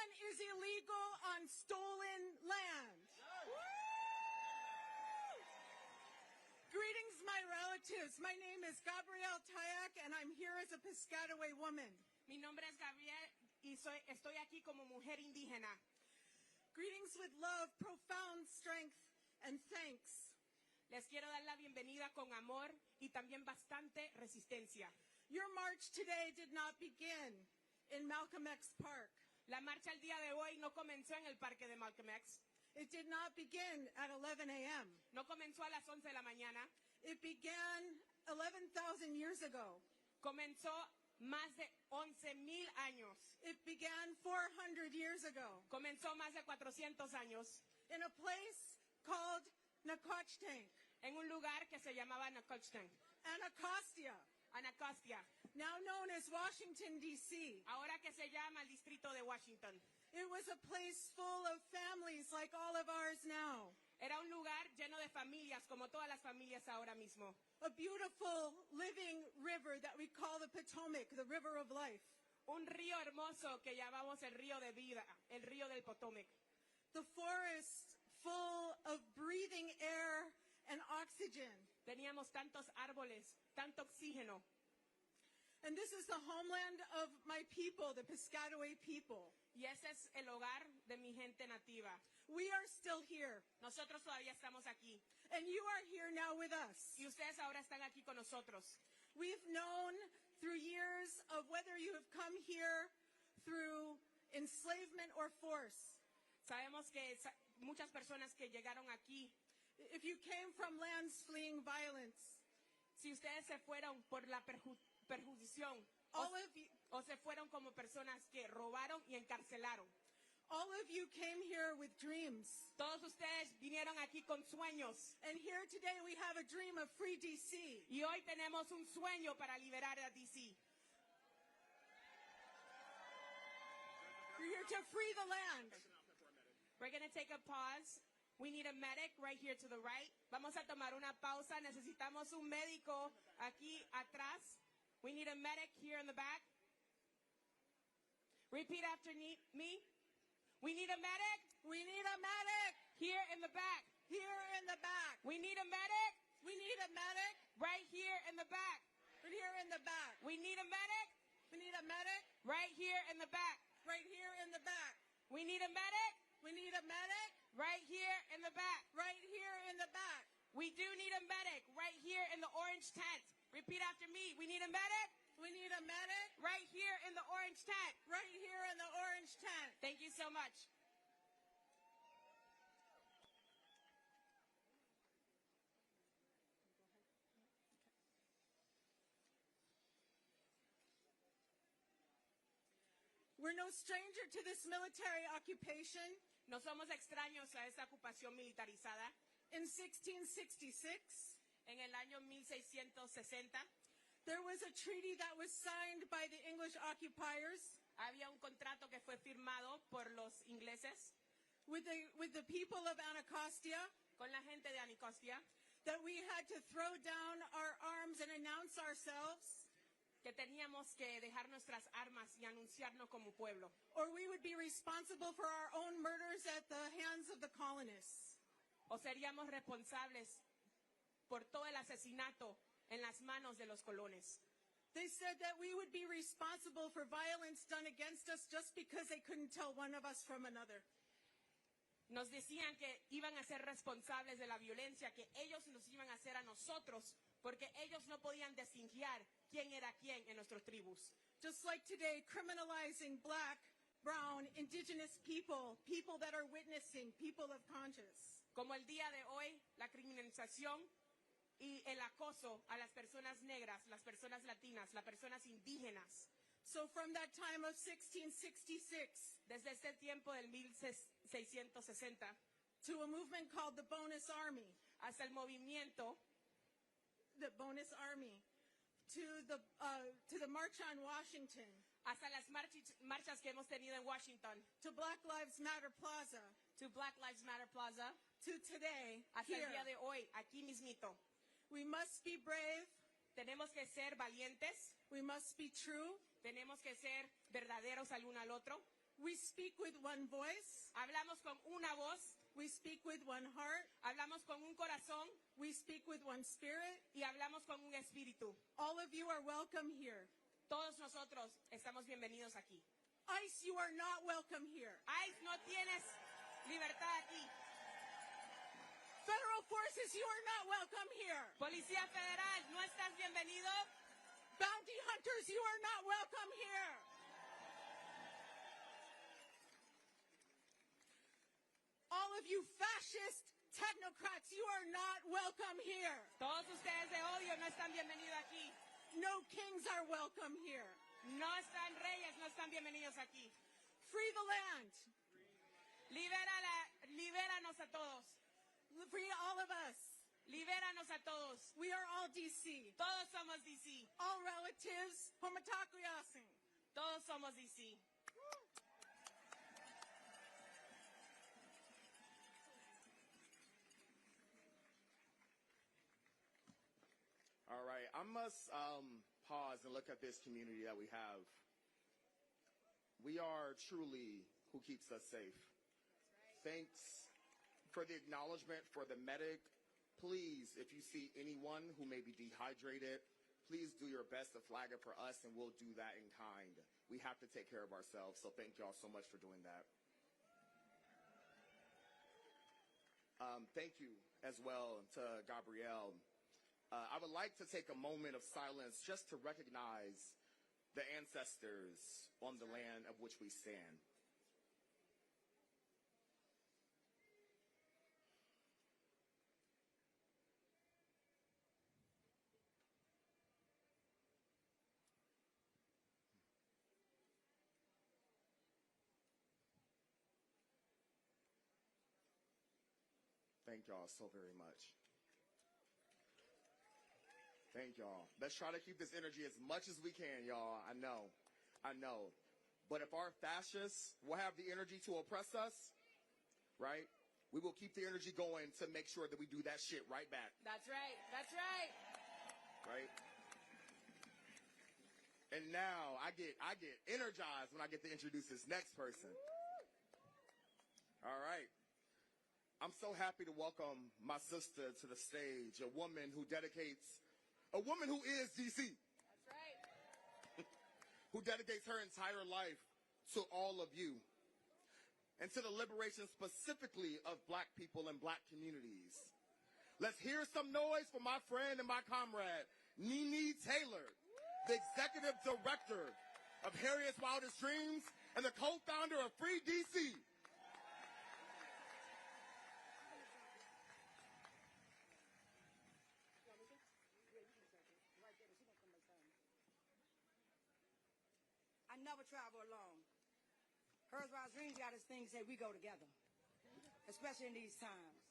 is illegal on stolen land. Greetings, my relatives. My name is Gabrielle Tayak, and I'm here as a Piscataway woman. Mi nombre es Gabriel y estoy aquí como mujer indígena. Greetings with love, profound strength, and thanks. Les quiero dar la bienvenida con amor y también bastante resistencia. Your march today did not begin in Malcolm X Park. La marcha el día de hoy no comenzó en el parque de Malcolm X. It did not begin at 11 a.m. No comenzó a las 11 de la mañana. It began 11,000 years ago. Comenzó más de 11,000 años. It began 400 years ago. Comenzó más de 400 años. In a place called Nacotchtank. En un lugar que se llamaba Nacotchtank. Anacostia. Now known as Washington, D.C. Ahora que se llama el distrito de Washington. It was a place full of families like all of ours now. Era un lugar lleno de familias, como todas las familias ahora mismo. A beautiful living river that we call the Potomac, the river of life. Un río hermoso que llamamos el río de vida, el río del Potomac. The forest full of breathing air and oxygen. Teníamos tantos árboles, tanto oxígeno. And this is the homeland of my people, the Piscataway people. Y ese es el hogar de mi gente nativa. We are still here. Nosotros todavía estamos aquí. And you are here now with us. Y ustedes ahora están aquí con nosotros. We've known through years of whether you have come here through enslavement or force. Sabemos que muchas personas que llegaron aquí, if you came from lands fleeing violence, si ustedes se fueron por la perjudicación, o se fueron como personas que robaron y encarcelaron. All of you came here with dreams. Todos ustedes vinieron aquí con sueños. And here today we have a dream of free DC. Y hoy tenemos un sueño para liberar a DC. We're here to free the land. We're going to take a pause. We need a medic right here to the right. Vamos a tomar una pausa. Necesitamos un médico aquí atrás. We need a medic here in the back. Repeat after me. We need a medic. We need a medic. Here in the back. Here in the back. We need a medic. We need a medic. Right here in the back. Right here in the back. We need a medic. We need a medic. Right here in the back. Right here in the back. We need a medic. We need a medic. Right here in the back. Right here in the back. We do need a medic right here in the orange tent. Repeat after me. We need a medic. We need a medic. Right here in the orange tent. Right here in the orange tent. Thank you so much. We're no stranger to this military occupation. No somos extraños a esta ocupación militarizada. In 1666, en el año 1660, there was a treaty that was signed by the English occupiers. Había un contrato que fue firmado por los ingleses with the people of Anacostia, con la gente de Anacostia, that we had to throw down our arms and announce ourselves. Que teníamos que dejar nuestras armas y anunciarnos como pueblo. Or we would be responsible for our own murders at the hands of the colonists. O seríamos responsables por todo el asesinato en las manos de los colones. They said that we would be responsible for violence done against us just because they couldn't tell one of us from another. Nos decían que iban a ser responsables de la violencia que ellos nos iban a hacer a nosotros, porque ellos no podían distinguir quién era quién en nuestras tribus. Just like today, criminalizing black, brown, indigenous people, people that are witnessing, people of conscience. Como el día de hoy, la criminalización y el acoso a las personas negras, las personas latinas, las personas indígenas. So from that time of 1666, desde este tiempo del 1660, to a movement called the Bonus Army, hasta el movimiento, the Bonus Army, to the March on Washington, hasta las marchas que hemos tenido en Washington, to Black Lives Matter Plaza, to Black Lives Matter Plaza, to today, hasta here. El día de hoy, aquí mismito. We must be brave. Tenemos que ser valientes. We must be true. Tenemos que ser verdaderos al uno al otro. We speak with one voice. Hablamos con una voz. We speak with one heart. Hablamos con un corazón. We speak with one spirit. Y hablamos con un espíritu. All of you are welcome here. Todos nosotros estamos bienvenidos aquí. ICE, you are not welcome here. ICE, no tienes libertad aquí. Federal forces, you are not welcome here. Policía Federal, no estás bienvenido. Bounty hunters, you are not welcome here. All of you fascist technocrats, you are not welcome here. Todos ustedes de odio no están bienvenidos aquí. No kings are welcome here. No están reyes, no están bienvenidos aquí. Free the land. Libéranos a todos. Free all of us. Libéranos a todos. We are all DC. Todos somos DC. All relatives, homotakuyasi. Todos somos DC. All right, I must pause and look at this community that we have. We are truly who keeps us safe. Thanks for the acknowledgement for the medic. Please, if you see anyone who may be dehydrated, please do your best to flag it for us, and we'll do that in kind. We have to take care of ourselves, so thank y'all so much for doing that. Thank you as well to Gabrielle. I would like to take a moment of silence just to recognize the ancestors on the land of which we stand. Thank y'all so very much. Thank y'all. Let's try to keep this energy as much as we can, y'all. I know. But if our fascists will have the energy to oppress us, right, we will keep the energy going to make sure that we do that shit right back. That's right. That's right. Right? And now I get energized when I get to introduce this next person. All right. I'm so happy to welcome my sister to the stage, a woman who is DC. That's right. Who dedicates her entire life to all of you and to the liberation specifically of black people and black communities. Let's hear some noise for my friend and my comrade, Nene Taylor, the executive director of Harriet's Wildest Dreams and the co-founder of Free DC. I never travel alone. Hers Wildest Dreams got this thing say we go together, especially in these times.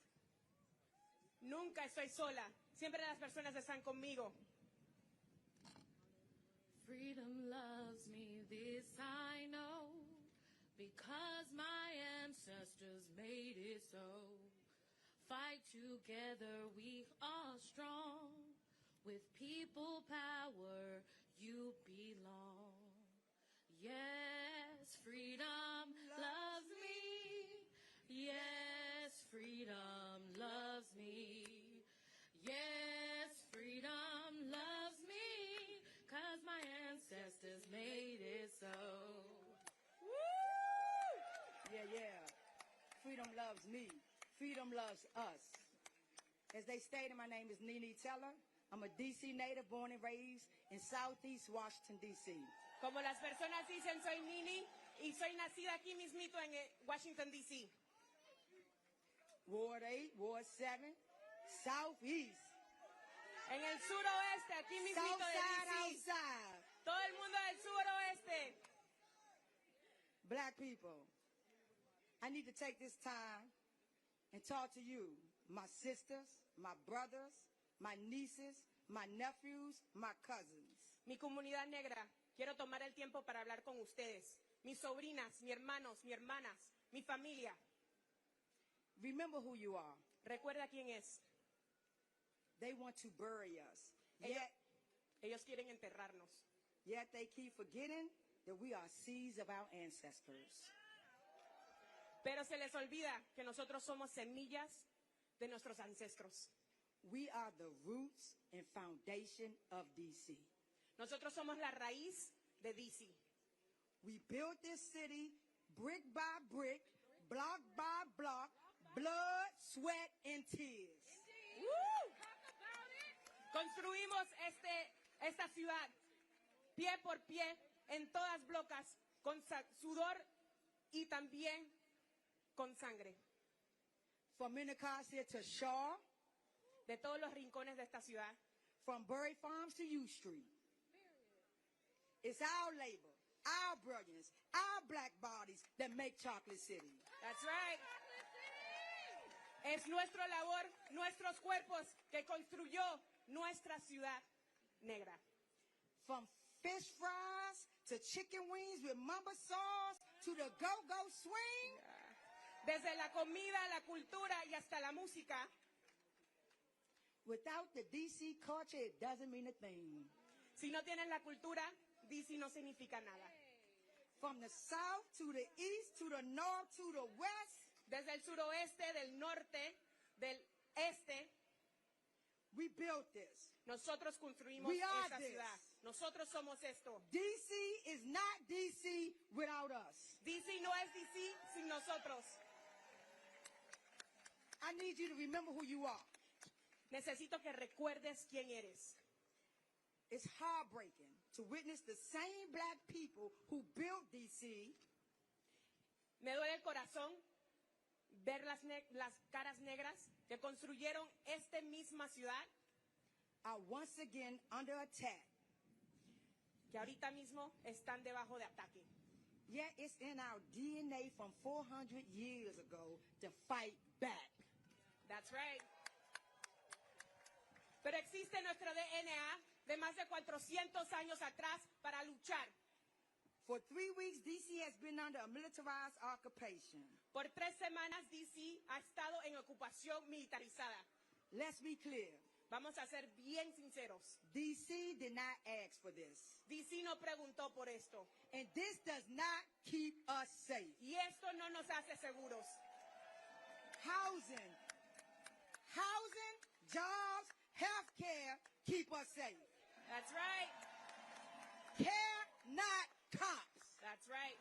Nunca estoy sola. Siempre las personas están conmigo. Freedom loves me, this I know, because my ancestors made it so. Fight together, we are strong. With people power, you belong. Yes, freedom loves me. Yes, freedom loves me. Yes, freedom loves me. 'Cause my ancestors made it so. Woo! Yeah. Freedom loves me. Freedom loves us. As they stated, my name is Nene Taylor. I'm a DC native born and raised in Southeast Washington, D.C. Como las personas dicen, soy Nene y soy nacida aquí mismito en Washington, D.C. Ward 8, Ward 7, Southeast. En el suroeste, aquí mismito de Southside, D.C. outside. Todo el mundo del suroeste. Black people, I need to take this time and talk to you, my sisters, my brothers, my nieces, my nephews, my cousins. Mi comunidad negra, quiero tomar el tiempo para hablar con ustedes. Mis sobrinas, mis hermanos, mis hermanas, mi familia. Remember who you are. Recuerda quién es. They want to bury us. Ellos quieren enterrarnos. Yet they keep forgetting that we are seeds of our ancestors. Pero se les olvida que nosotros somos semillas de nuestros ancestros. We are the roots and foundation of DC. Nosotros somos la raíz de DC. We built this city brick by brick, block by block, blood, sweat, and tears. ¡Woo! Construimos esta ciudad pie por pie en todas blocas con sudor y también con sangre. From Minnecasia to Shaw, de todos los rincones de esta ciudad. From Bury Farms to U Street. It's our labor, our brilliance, our black bodies that make Chocolate City. That's right. Es nuestra labor, nuestros cuerpos que construyó nuestra ciudad negra. From fish fries to chicken wings with mamba sauce to the go-go swing. Desde la comida, la cultura y hasta la música. Without the DC culture, it doesn't mean a thing. Si no tienen la cultura, DC no significa nada. From the south to the east to the north to the west. Desde el suroeste, del norte, del este. We built this. Nosotros construimos esta ciudad. Nosotros somos esto. DC is not DC without us. DC no es DC sin nosotros. I need you to remember who you are. Necesito que recuerdes quién eres. It's heartbreaking to witness the same black people who built DC. Me duele el corazón ver las caras negras que construyeron esta misma ciudad. Are once again under attack. Que ahorita mismo están debajo de ataque. Yet it's in our DNA from 400 years ago to fight back. That's right. Pero existe nuestro DNA de más de 400 años atrás para luchar. For 3 weeks, DC has been under a militarized occupation. Por 3 semanas, DC ha estado en ocupación militarizada. Let's be clear. Vamos a ser bien sinceros. DC did not ask for this. DC no preguntó por esto. And this does not keep us safe. Y esto no nos hace seguros. Housing, jobs, health care keep us safe. That's right. Care, not cops. That's right.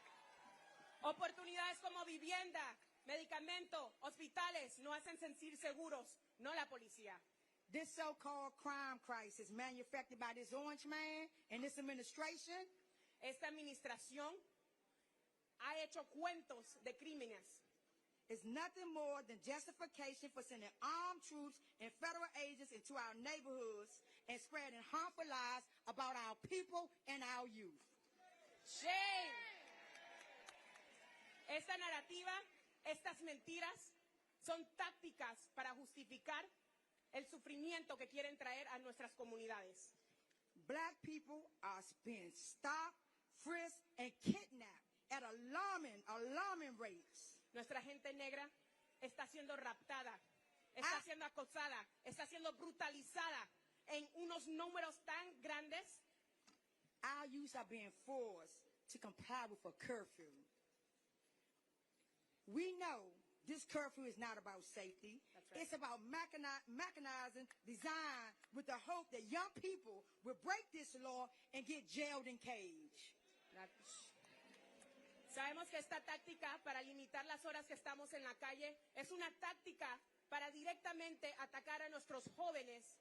Oportunidades como vivienda, medicamento, hospitales nos hacen sentir seguros, no la policía. This so-called crime crisis manufactured by this orange man and this administration. Esta administración ha hecho cuentos de crímenes. Is nothing more than justification for sending armed troops and federal agents into our neighborhoods and spreading harmful lies about our people and our youth. Shame. Esta narrativa, estas mentiras, son tácticas para justificar el sufrimiento que quieren traer a nuestras comunidades. Black people are being stopped, frisked, and kidnapped at alarming rates. Nuestra gente negra está siendo raptada, está siendo acosada, está siendo brutalizada en unos números tan grandes. Our youth are being forced to comply with a curfew. We know this curfew is not about safety. Right. It's about mechanizing design with the hope that young people will break this law and get jailed and caged. Sabemos que esta táctica para limitar las horas que estamos en la calle es una táctica para directamente atacar a nuestros jóvenes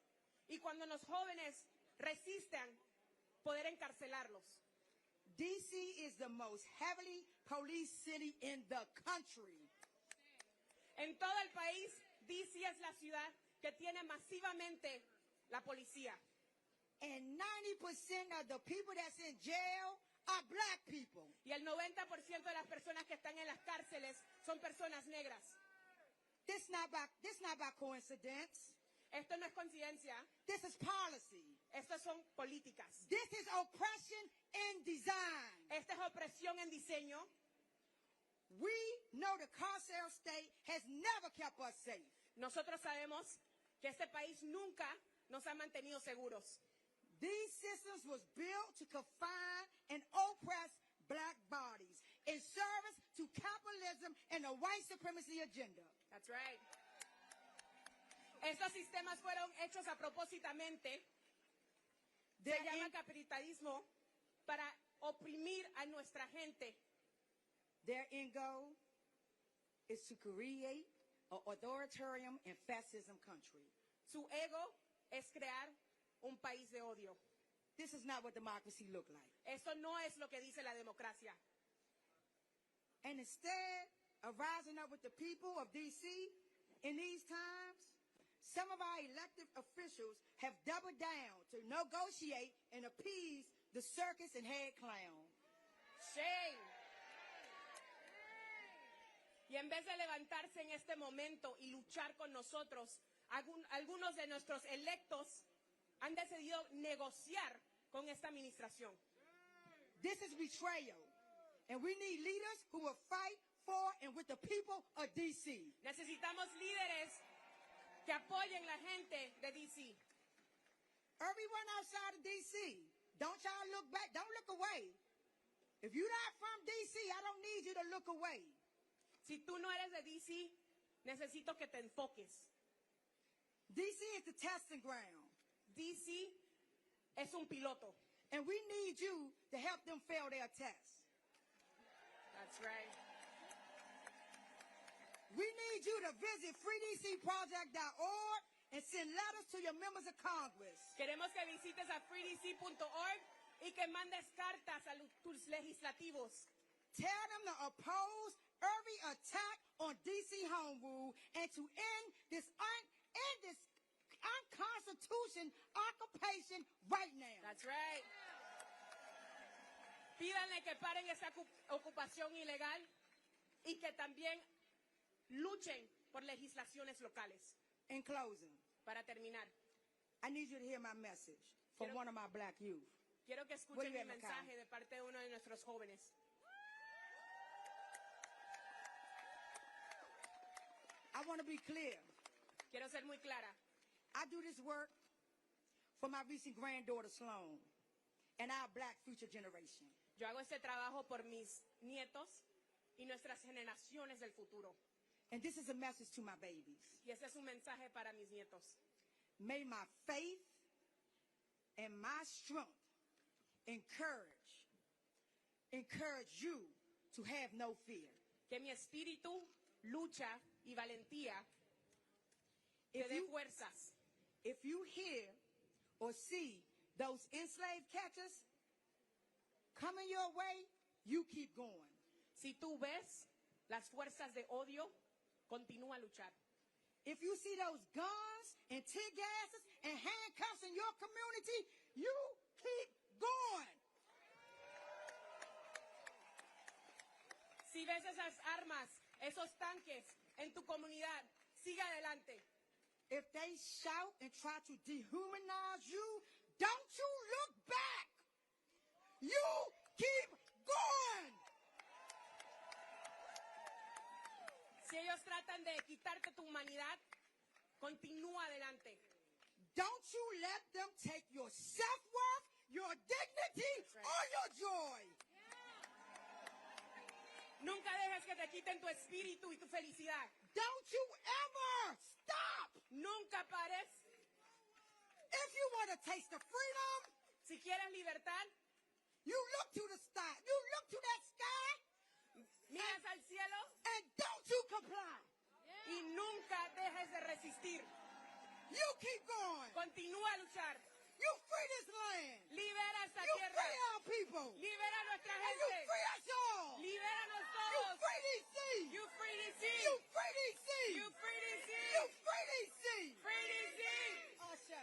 y cuando los jóvenes resistan, poder encarcelarlos. DC is the most heavily policed city in the country. En todo el país, DC es la ciudad que tiene masivamente la policía. And 90% of the people that's in jail are black people. Y el 90% de las personas que están en las cárceles son personas negras. This not by coincidence. Esto no es coincidencia. This is policy. Estas son políticas. This is oppression in design. Esta es opresión en diseño. We know the carceral state has never kept us safe. Nosotros sabemos que este país nunca nos ha mantenido seguros. These systems was built to confine and oppress black bodies in service to capitalism and the white supremacy agenda. That's right. Estos sistemas fueron hechos a propósitamente. Se llama capitalismo para oprimir a nuestra gente. Their end goal is to create an authoritarian and fascism country. Su ego es crear un país de odio. This is not what democracy look like. Eso no es lo que dice la democracia. And instead of rising up with the people of D.C. in these times, some of our elected officials have doubled down to negotiate and appease the circus and head clown. Shame. Y en vez de levantarse en este momento y luchar con nosotros, algunos de nuestros electos han decidido negociar con esta administración. This is betrayal, and we need leaders who will fight for and with the people of D.C. Necesitamos líderes que apoyen la gente de D.C. Everyone outside of D.C., don't y'all look back, don't look away. If you're not from D.C., I don't need you to look away. Si tú no eres de D.C., necesito que te enfoques. D.C. is the testing ground. D.C. es un piloto. And we need you to help them fail their test. That's right. We need you to visit freedcproject.org and send letters to your members of Congress. Queremos que visites a freedc.org y que mandes cartas a tus legislativos. Tell them to oppose every attack on D.C. home rule and to end this unconstitutional occupation right now. That's right. Pídanle que paren esa ocupación ilegal y que también luchen por legislaciones locales. In closing, Para terminar, I need you to hear my message from one of my black youth. quiero que escuchen mi mensaje de parte de uno de nuestros jóvenes. I want to be clear. Quiero ser muy clara. I do this work for my recent granddaughter Sloan and our black future generation. Yo hago este trabajo por mis nietos y nuestras generaciones del futuro. And this is a message to my babies. Y ese es un mensaje para mis nietos. May my faith and my strength encourage you to have no fear. Que mi espíritu, lucha y valentía te dé fuerzas. If you hear or see those enslaved catchers coming your way, you keep going. Si tú ves las fuerzas de odio, continúa a luchar. If you see those guns and tear gases and handcuffs in your community, you keep going. Si ves esas armas, esos tanques en tu comunidad, sigue adelante. If they shout and try to dehumanize you, don't you look back. You keep going. Si ellos tratan de quitarte tu humanidad, continúa adelante. Don't you let them take your self-worth, your dignity, or your joy. Nunca dejes que te quiten tu espíritu y tu felicidad. Don't you ever stop. Nunca pares. If you want to taste the freedom, Si quieres libertad, you look to the sky. You look to that sky, miras al cielo and don't you comply. y nunca dejes de resistir. You keep going. Continúa a luchar. You free this land. Libera esta You tierra. free our people. Libera a nuestra And you gente. free us all. Libéranos You todos. free DC. You free DC. You free DC. You free DC. You free DC. Free DC. Ashe.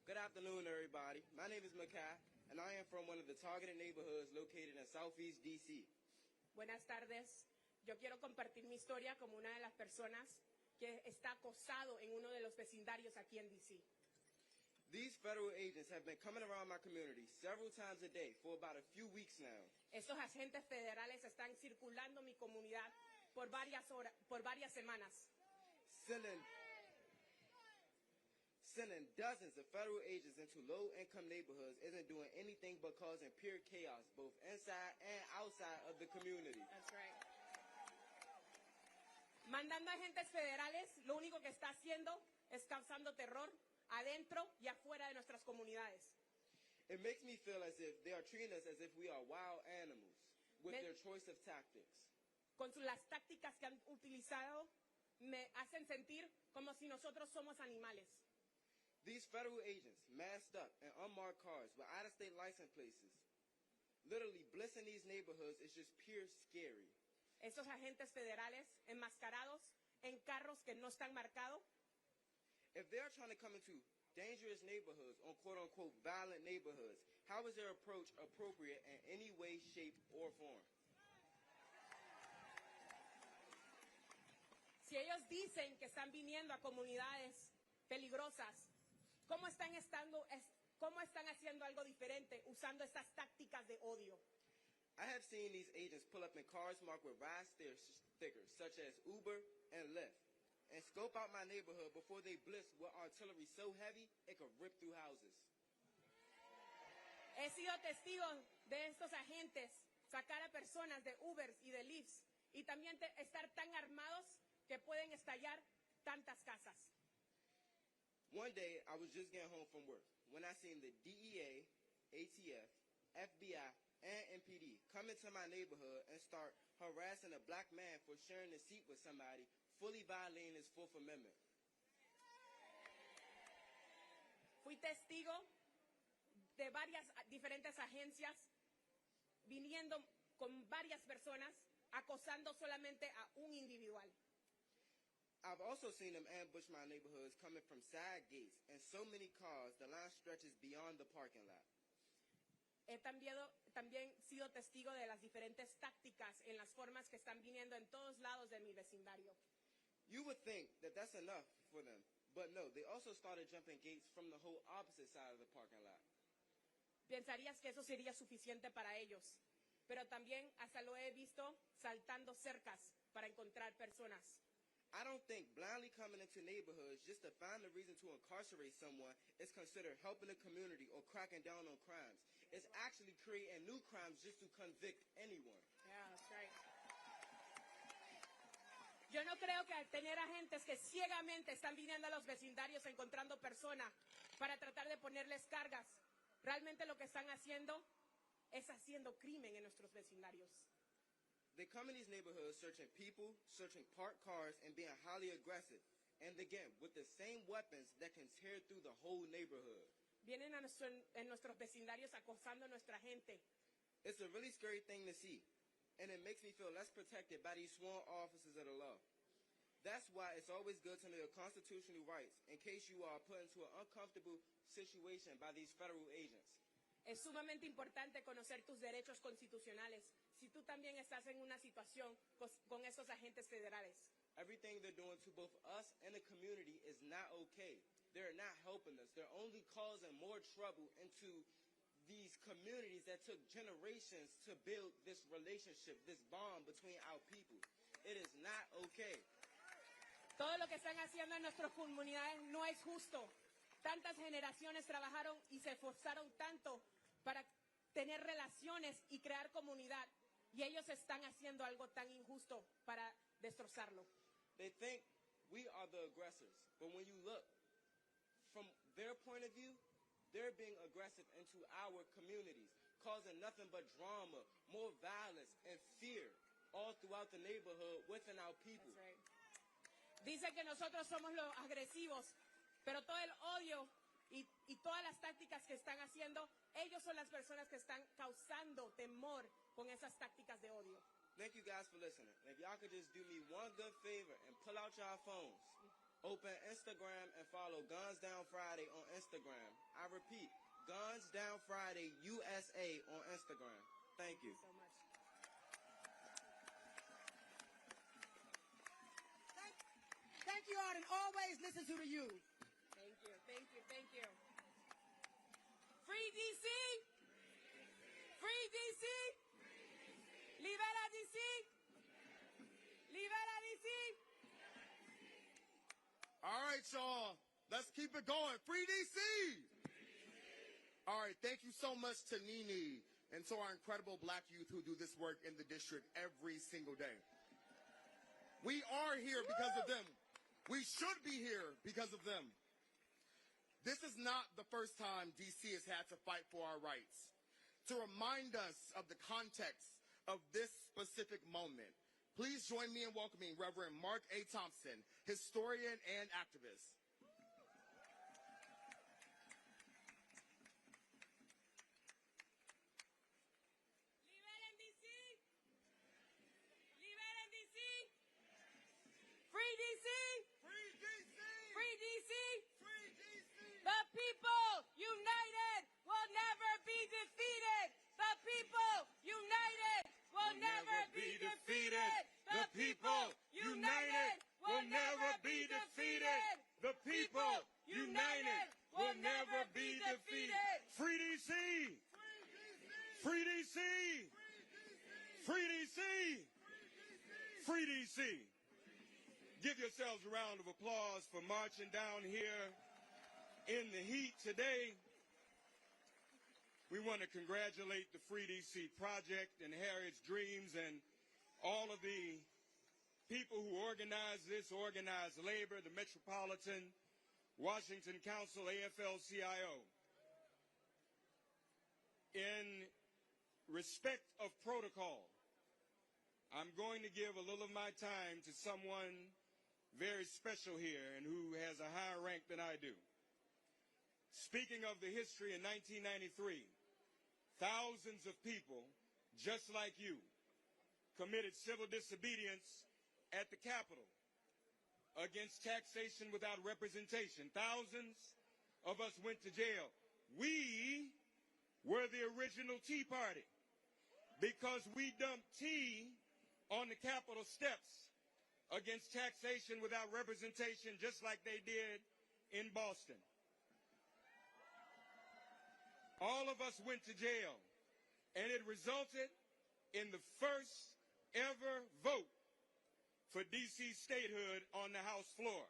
Good afternoon, everybody. My name is Makai, and I am from one of the targeted neighborhoods located in Southeast D.C. Buenas tardes. Yo quiero compartir mi historia como una de las personas que está acosado en uno de los vecindarios aquí en DC. These federal agents have been coming around my community several times a day for about a few weeks now, Estos agentes federales están circulando mi comunidad por varias horas, por varias semanas, sending dozens of federal agents into low-income neighborhoods isn't doing anything but causing pure chaos, both inside and outside of the community. That's right. Mandando agentes federales, lo único que está haciendo es causando terror adentro y afuera de nuestras comunidades. It makes me feel as if they are treating us as if we are wild animals with Me- their choice of tactics. Con las tácticas que han utilizado, me hacen sentir como si nosotros somos animales. These federal agents, masked up in unmarked cars with out-of-state license places, literally blissing these neighborhoods is just pure scary. Esos agentes federales enmascarados en carros que no están marcados, If they're trying to come into dangerous neighborhoods or quote-unquote violent neighborhoods, how is their approach appropriate in any way, shape, or form? si ellos dicen que están viniendo a comunidades peligrosas, ¿cómo están haciendo algo diferente usando estas tácticas de odio? I have seen these agents pull up in cars marked with ride stickers such as Uber and Lyft and scope out my neighborhood before they blitz with artillery so heavy it could rip through houses. He sido testigo de estos agentes sacar a personas de Ubers y de Lyfts y también estar tan armados que pueden estallar tantas casas. One day, I was just getting home from work when I seen the DEA, ATF, FBI, and MPD come into my neighborhood and start harassing a black man for sharing a seat with somebody, fully violating his Fourth Amendment. Fui testigo de varias diferentes agencias viniendo con varias personas acosando solamente a un individual. I've also seen them ambush my neighborhoods coming from side gates and so many cars, the line stretches beyond the parking lot. He también sido testigo de las diferentes tácticas en las formas que están viniendo en todos lados de mi vecindario. You would think that that's enough for them, but no, they also started jumping gates from the whole opposite side of the parking lot. Pensarías que eso sería suficiente para ellos, pero también hasta lo he visto saltando cercas para encontrar personas. I don't think blindly coming into neighborhoods just to find a reason to incarcerate someone is considered helping the community or cracking down on crimes. It's actually creating new crimes just to convict anyone. Yeah, that's right. Yo no creo que al tener agentes que ciegamente están viniendo a los vecindarios encontrando personas para tratar de ponerles cargas, realmente lo que están haciendo es haciendo crimen en nuestros vecindarios. They come in these neighborhoods searching people, searching parked cars, and being highly aggressive. And again, with the same weapons that can tear through the whole neighborhood. Vienen en nuestros vecindarios acosando a nuestra gente. It's a really scary thing to see. And it makes me feel less protected by these sworn officers of the law. That's why it's always good to know your constitutional rights in case you are put into an uncomfortable situation by these federal agents. Es sumamente importante conocer tus derechos constitucionales si tú también estás en una situación con esos agentes federales. Everything they're doing to both us and the community is not okay. They're not helping us. They're only causing more trouble into these communities that took generations to build this relationship, this bond between our people. It is not okay. Todo lo que están haciendo en nuestras comunidades no es justo. Tantas generaciones trabajaron y se esforzaron tanto para tener relaciones y crear comunidad. Y ellos están haciendo algo tan injusto para destrozarlo. They think we are the aggressors. But when you look from their point of view, they're being aggressive into our communities, causing nothing but drama, more violence, and fear all throughout the neighborhood within our people. That's right. Dicen que nosotros somos los agresivos, pero todo el odio y todas las tácticas que están haciendo, ellos son las personas que están causando temor con esas tácticas de odio. Thank you guys for listening. And if y'all could just do me one good favor and pull out y'all phones, open Instagram and follow Guns Down Friday on Instagram. I repeat, Guns Down Friday USA on Instagram. Thank you. So much. Thank you all, and always listen to the youth. Thank you, thank you, thank you. Free DC. Free DC. Libera DC. Libera DC. All right, y'all. Let's keep it going. Free DC. All right, thank you so much to Nene and to our incredible black youth who do this work in the district every single day. We are here because of them. We should be here because of them. This is not the first time DC has had to fight for our rights. To remind us of the context of this specific moment, please join me in welcoming Reverend Mark A. Thompson, historian and activist. Liberen DC. Liberen DC. Free DC. Free DC! Free DC. Free DC! The people united will never be defeated. The people united will never be defeated. The people united will never be defeated. The people united will never be defeated. Free DC! Free DC! Free DC! Free DC! Give yourselves a round of applause for marching down here in the heat today. We want to congratulate the Free DC Project and Harriet's Dreams and all of the people who organized this, organized labor, the Metropolitan Washington Council, AFL-CIO. In respect of protocol, I'm going to give a little of my time to someone very special here and who has a higher rank than I do. Speaking of the history in 1993, thousands of people, just like you, committed civil disobedience at the Capitol against taxation without representation. Thousands of us went to jail. We were the original Tea Party because we dumped tea on the Capitol steps against taxation without representation, just like they did in Boston. All of us went to jail, and it resulted in the first ever vote for D.C. statehood on the House floor.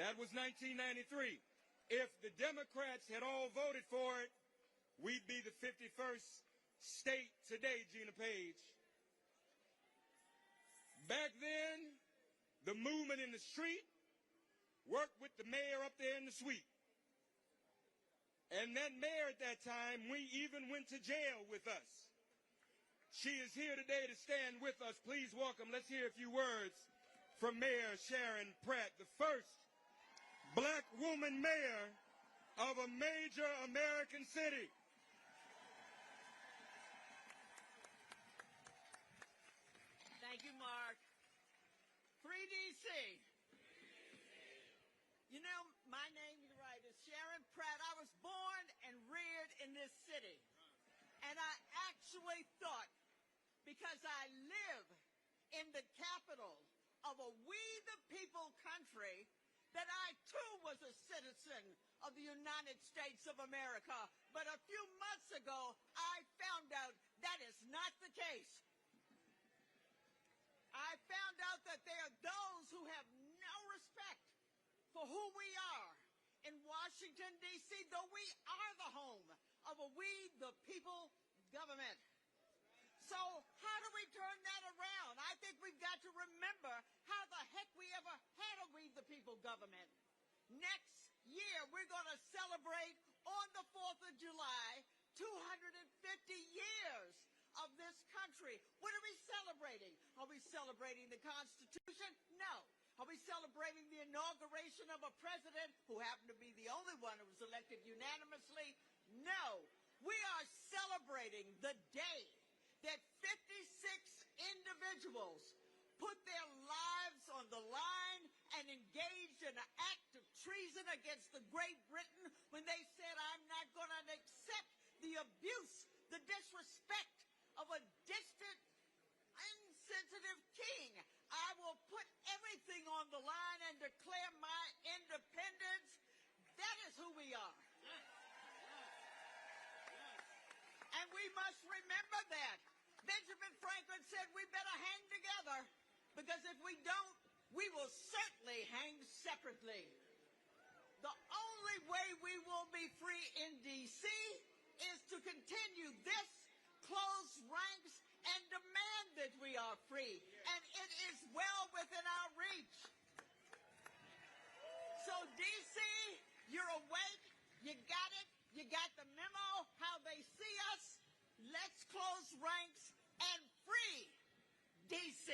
That was 1993. If the Democrats had all voted for it, we'd be the 51st state today, Gina Page. Back then, the movement in the street worked with the mayor up there in the suite. And that mayor at that time, we even went to jail with us. She is here today to stand with us. Please welcome, let's hear a few words from Mayor Sharon Pratt, the first black woman mayor of a major American city. Thank you, Mark. Free DC. You know, my name, you're right, is Sharon Pratt. I was born and reared in this city. And I actually thought, because I live in the capital of a we the people country, that I too was a citizen of the United States of America. But a few months ago, I found out that is not the case. I found out that there are those who have no respect for who we are in Washington, D.C., though we are the home of a we the people government. So how do we turn that around? I think we've got to remember how the heck we ever had a we the people government. Next year, we're going to celebrate on the 4th of July 250 years of this country. What are we celebrating? Are we celebrating the Constitution? No. Are we celebrating the inauguration of a president who happened to be the only one who was elected unanimously? No. We are celebrating the day that 56 individuals put their lives on the line and engaged in an act of treason against the Great Britain when they said, I'm not going to accept the abuse, the disrespect of a distant, insensitive king. I will put everything on the line and declare my independence. That is who we are. we must remember that. Benjamin Franklin said we better hang together, because if we don't, we will certainly hang separately. The only way we will be free in D.C. is to continue this close ranks and demand that we are free. And it is well within our reach. So D.C., you're awake, you got it, you got the memo, how they see us. Let's close ranks and free D.C.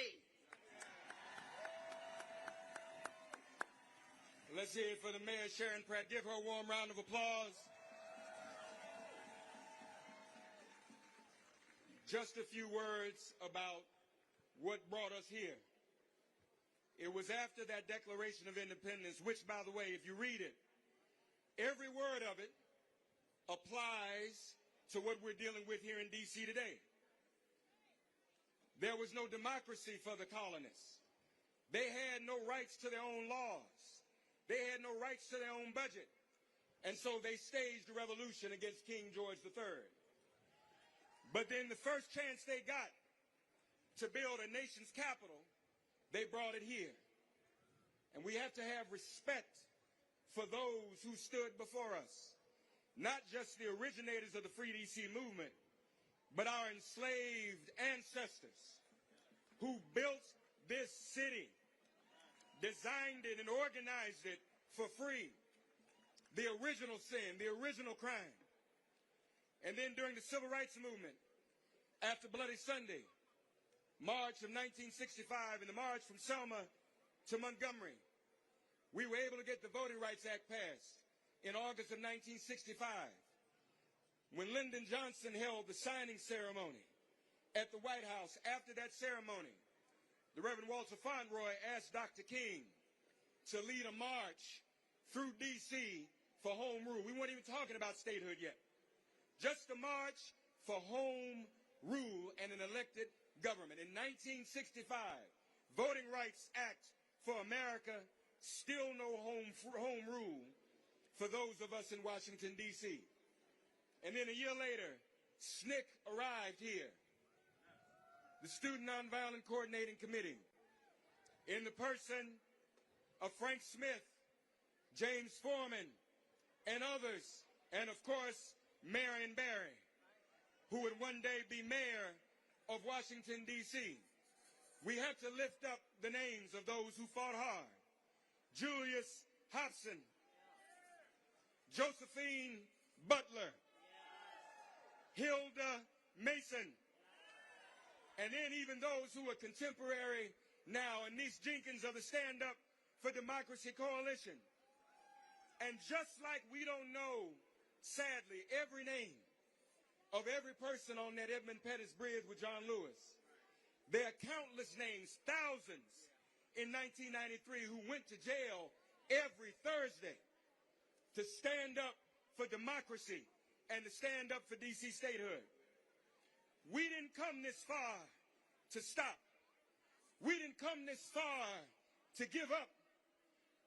Let's hear it for the Mayor, Sharon Pratt. Give her a warm round of applause. Just a few words about what brought us here. It was after that Declaration of Independence, which, by the way, if you read it, every word of it applies to what we're dealing with here in D.C. today. There was no democracy for the colonists. They had no rights to their own laws. They had no rights to their own budget. And so they staged a revolution against King George III. But then the first chance they got to build a nation's capital, they brought it here. And we have to have respect for those who stood before us. Not just the originators of the Free D.C. movement, but our enslaved ancestors who built this city, designed it and organized it for free. The original sin, the original crime. And then during the Civil Rights Movement, after Bloody Sunday, March of 1965, and the march from Selma to Montgomery, we were able to get the Voting Rights Act passed in August of 1965, when Lyndon Johnson held the signing ceremony at the White House. After that ceremony, the Reverend Walter Fauntleroy asked Dr. King to lead a march through D.C. for home rule. We weren't even talking about statehood yet. Just a march for home rule and an elected government. In 1965, Voting Rights Act for America, still no home rule for those of us in Washington, D.C. And then a year later, SNCC arrived here, the Student Nonviolent Coordinating Committee, in the person of Frank Smith, James Foreman, and others, and of course, Marion Barry, who would one day be mayor of Washington, D.C. We have to lift up the names of those who fought hard. Julius Hobson, Josephine Butler, Hilda Mason, and then even those who are contemporary now, Anise Jenkins of the Stand Up for Democracy Coalition. And just like we don't know, sadly, every name of every person on that Edmund Pettus Bridge with John Lewis, there are countless names, thousands in 1993 who went to jail every Thursday to stand up for democracy and to stand up for D.C. statehood. We didn't come this far to stop. We didn't come this far to give up.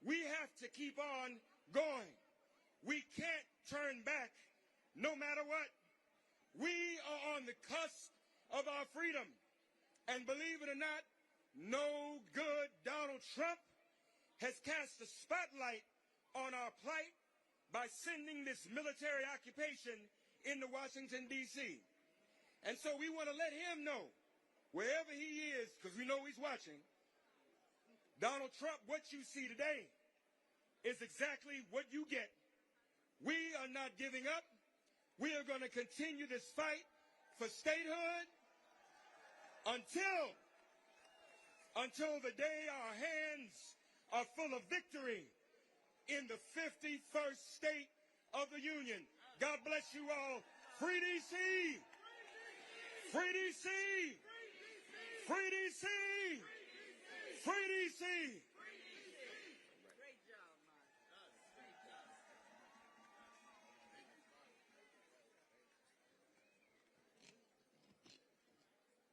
We have to keep on going. We can't turn back no matter what. We are on the cusp of our freedom. And believe it or not, no good Donald Trump has cast a spotlight on our plight by sending this military occupation into Washington, D.C. And so we want to let him know, wherever he is, because we know he's watching, Donald Trump, what you see today is exactly what you get. We are not giving up. We are going to continue this fight for statehood until the day our hands are full of victory in the 51st state of the Union. God bless you all. Free D.C. Free D.C. Free D.C. Free D.C. Great job, Mike. Great job.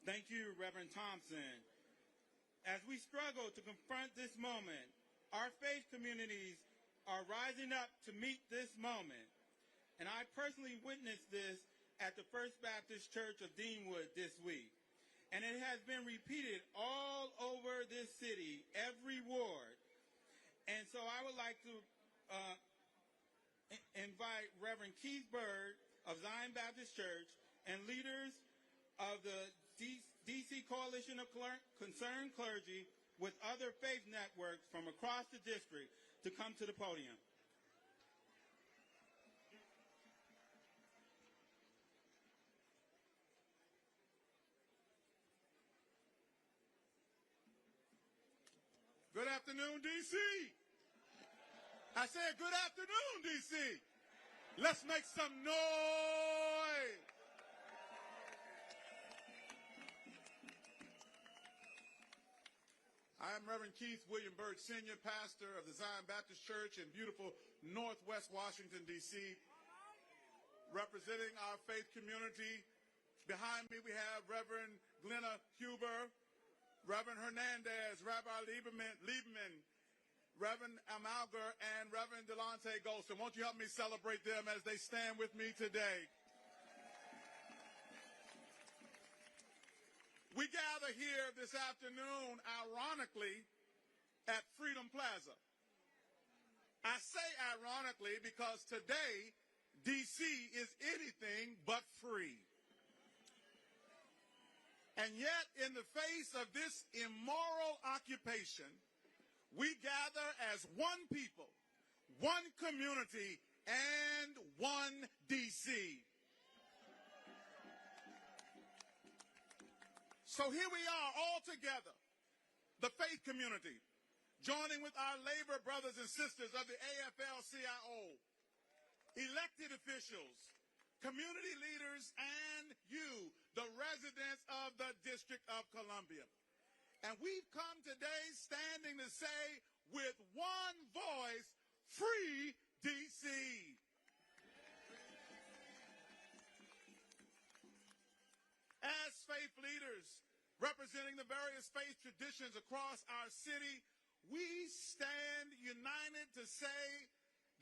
Thank you, Reverend Thompson. As we struggle to confront this moment, our faith communities are rising up to meet this moment. And I personally witnessed this at the First Baptist Church of Deanwood this week. And it has been repeated all over this city, every ward. And so I would like to invite Reverend Keith Bird of Zion Baptist Church and leaders of the D.C. Coalition of Concerned Clergy with other faith networks from across the district to come to the podium. Good afternoon, D.C. I said good afternoon, D.C. Let's make some noise. I am Reverend Keith William Bird, Sr., pastor of the Zion Baptist Church in beautiful Northwest Washington, D.C., representing our faith community. Behind me, we have Reverend Glenna Huber, Reverend Hernandez, Rabbi Lieberman, Reverend Amalgar, and Reverend Delonte Golston. Won't you help me celebrate them as they stand with me today? We gather here this afternoon, ironically, at Freedom Plaza. I say ironically because today, D.C. is anything but free. And yet, in the face of this immoral occupation, we gather as one people, one community, and one D.C. So here we are all together, the faith community, joining with our labor brothers and sisters of the AFL-CIO, elected officials, community leaders, and you, the residents of the District of Columbia. And we've come today standing to say with one voice, free D.C. As faith leaders representing the various faith traditions across our city, we stand united to say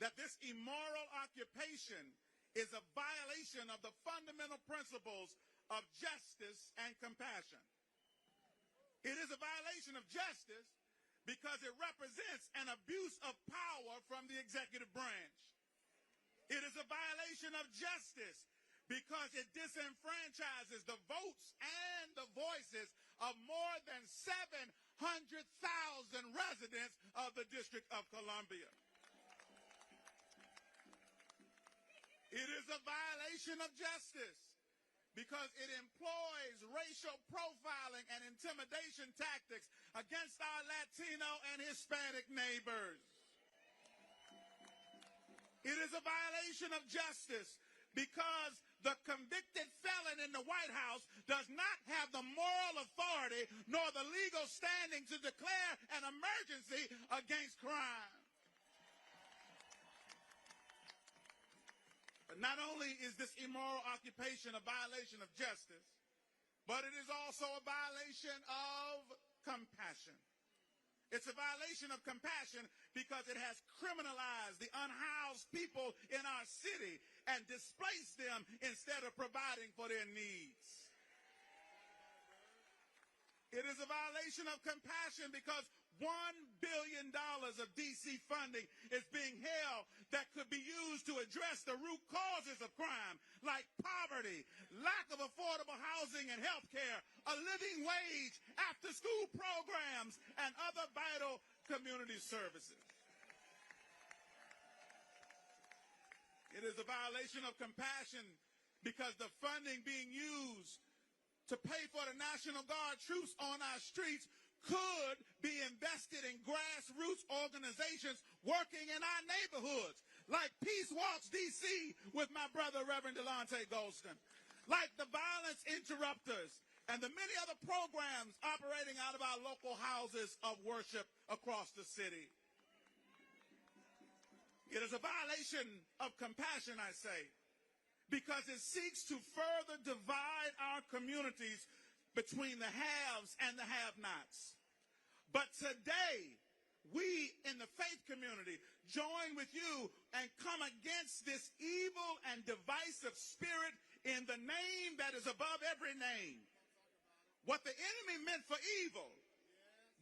that this immoral occupation is a violation of the fundamental principles of justice and compassion. It is a violation of justice because it represents an abuse of power from the executive branch. It is a violation of justice because it disenfranchises the votes and the voices of more than 700,000 residents of the District of Columbia. It is a violation of justice because it employs racial profiling and intimidation tactics against our Latino and Hispanic neighbors. It is a violation of justice because the convicted felon in the White House does not have the moral authority nor the legal standing to declare an emergency against crime. But not only is this immoral occupation a violation of justice, but it is also a violation of compassion. It's a violation of compassion because it has criminalized the unhoused people in our city and displaced them instead of providing for their needs. It is a violation of compassion because $1 billion of D.C. funding is being held that could be used to address the root causes of crime, like poverty, lack of affordable housing and health care, a living wage, after-school programs, and other vital community services. It is a violation of compassion because the funding being used to pay for the National Guard troops on our streets could be invested in grassroots organizations working in our neighborhoods, like Peace Walks D.C. with my brother, Reverend Delonte Golston, like the Violence Interrupters, and the many other programs operating out of our local houses of worship across the city. It is a violation of compassion, I say, because it seeks to further divide our communities between the haves and the have-nots. But today, we in the faith community join with you and come against this evil and divisive spirit in the name that is above every name. What the enemy meant for evil,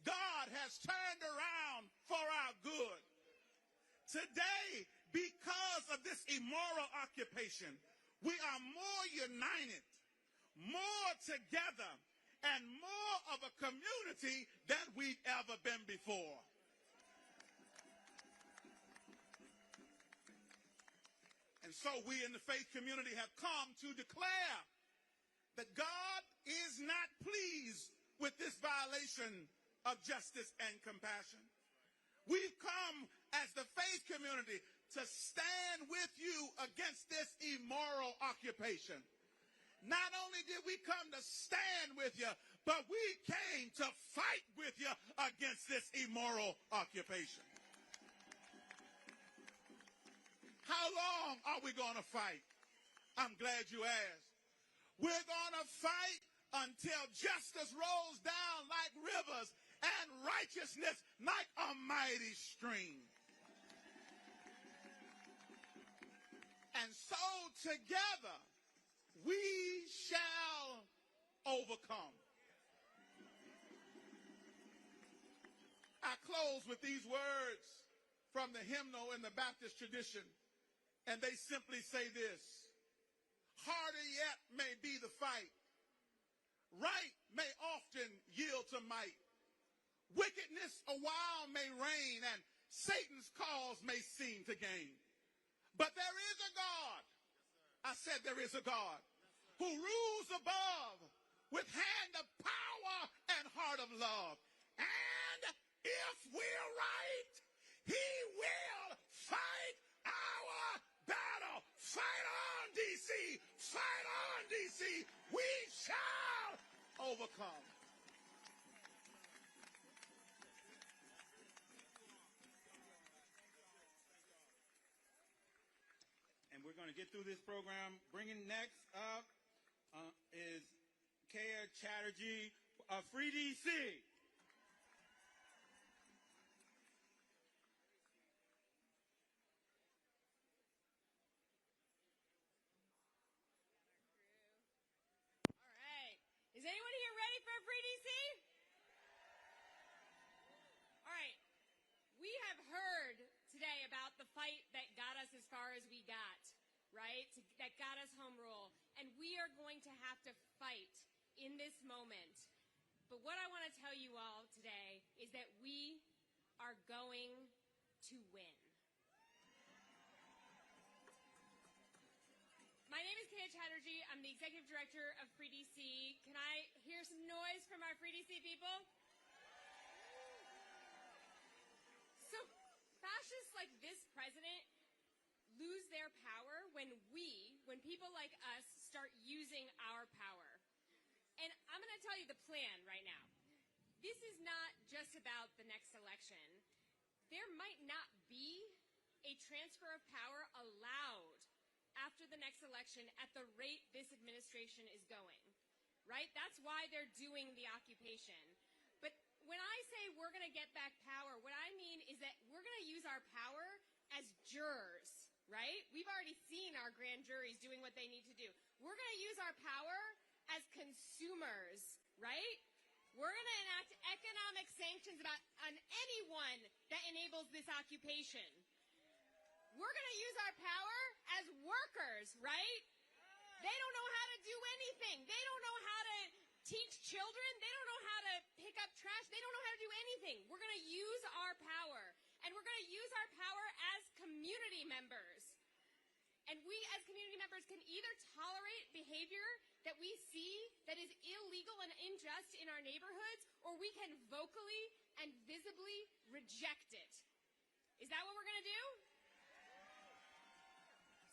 God has turned around for our good. Today, because of this immoral occupation, we are more united, more together, and more of a community than we've ever been before. And so we in the faith community have come to declare that God is not pleased with this violation of justice and compassion. We've come as the faith community to stand with you against this immoral occupation. Not only did we come to stand with you, but we came to fight with you against this immoral occupation. How long are we going to fight? I'm glad you asked. We're going to fight until justice rolls down like rivers and righteousness like a mighty stream. And so together we shall overcome. I close with these words from the hymnal in the Baptist tradition. And they simply say this: harder yet may be the fight. Right may often yield to might. Wickedness a while may reign, and Satan's cause may seem to gain. But there is a God, I said there is a God, who rules above with hand of power and heart of love. And if we're right, he will fight our battle. Fight on, D.C. Fight on, D.C. We shall overcome. And we're going to get through this program. Bringing next up is Kaya Chatterjee of Free D.C. Is anyone here ready for Free D.C? All right. We have heard today about the fight that got us as far as we got, right? That got us home rule. And we are going to have to fight in this moment. But what I want to tell you all today is that we are going to win. My name is Kaya Chatterjee. I'm the Executive Director of Free D.C. Can I hear some noise from our Free D.C. people? So, fascists like this president lose their power when people like us start using our power. And I'm going to tell you the plan right now. This is not just about the next election. There might not be a transfer of power allowed after the next election at the rate this administration is going, right? That's why they're doing the occupation. But when I say we're going to get back power, what I mean is that we're going to use our power as jurors, right? We've already seen our grand juries doing what they need to do. We're going to use our power as consumers, right? We're going to enact economic sanctions on anyone that enables this occupation. We're going to use our power as workers, right? They don't know how to do anything. They don't know how to teach children. They don't know how to pick up trash. They don't know how to do anything. We're going to use our power. And we're going to use our power as community members. And we as community members can either tolerate behavior that we see that is illegal and unjust in our neighborhoods, or we can vocally and visibly reject it. Is that what we're going to do?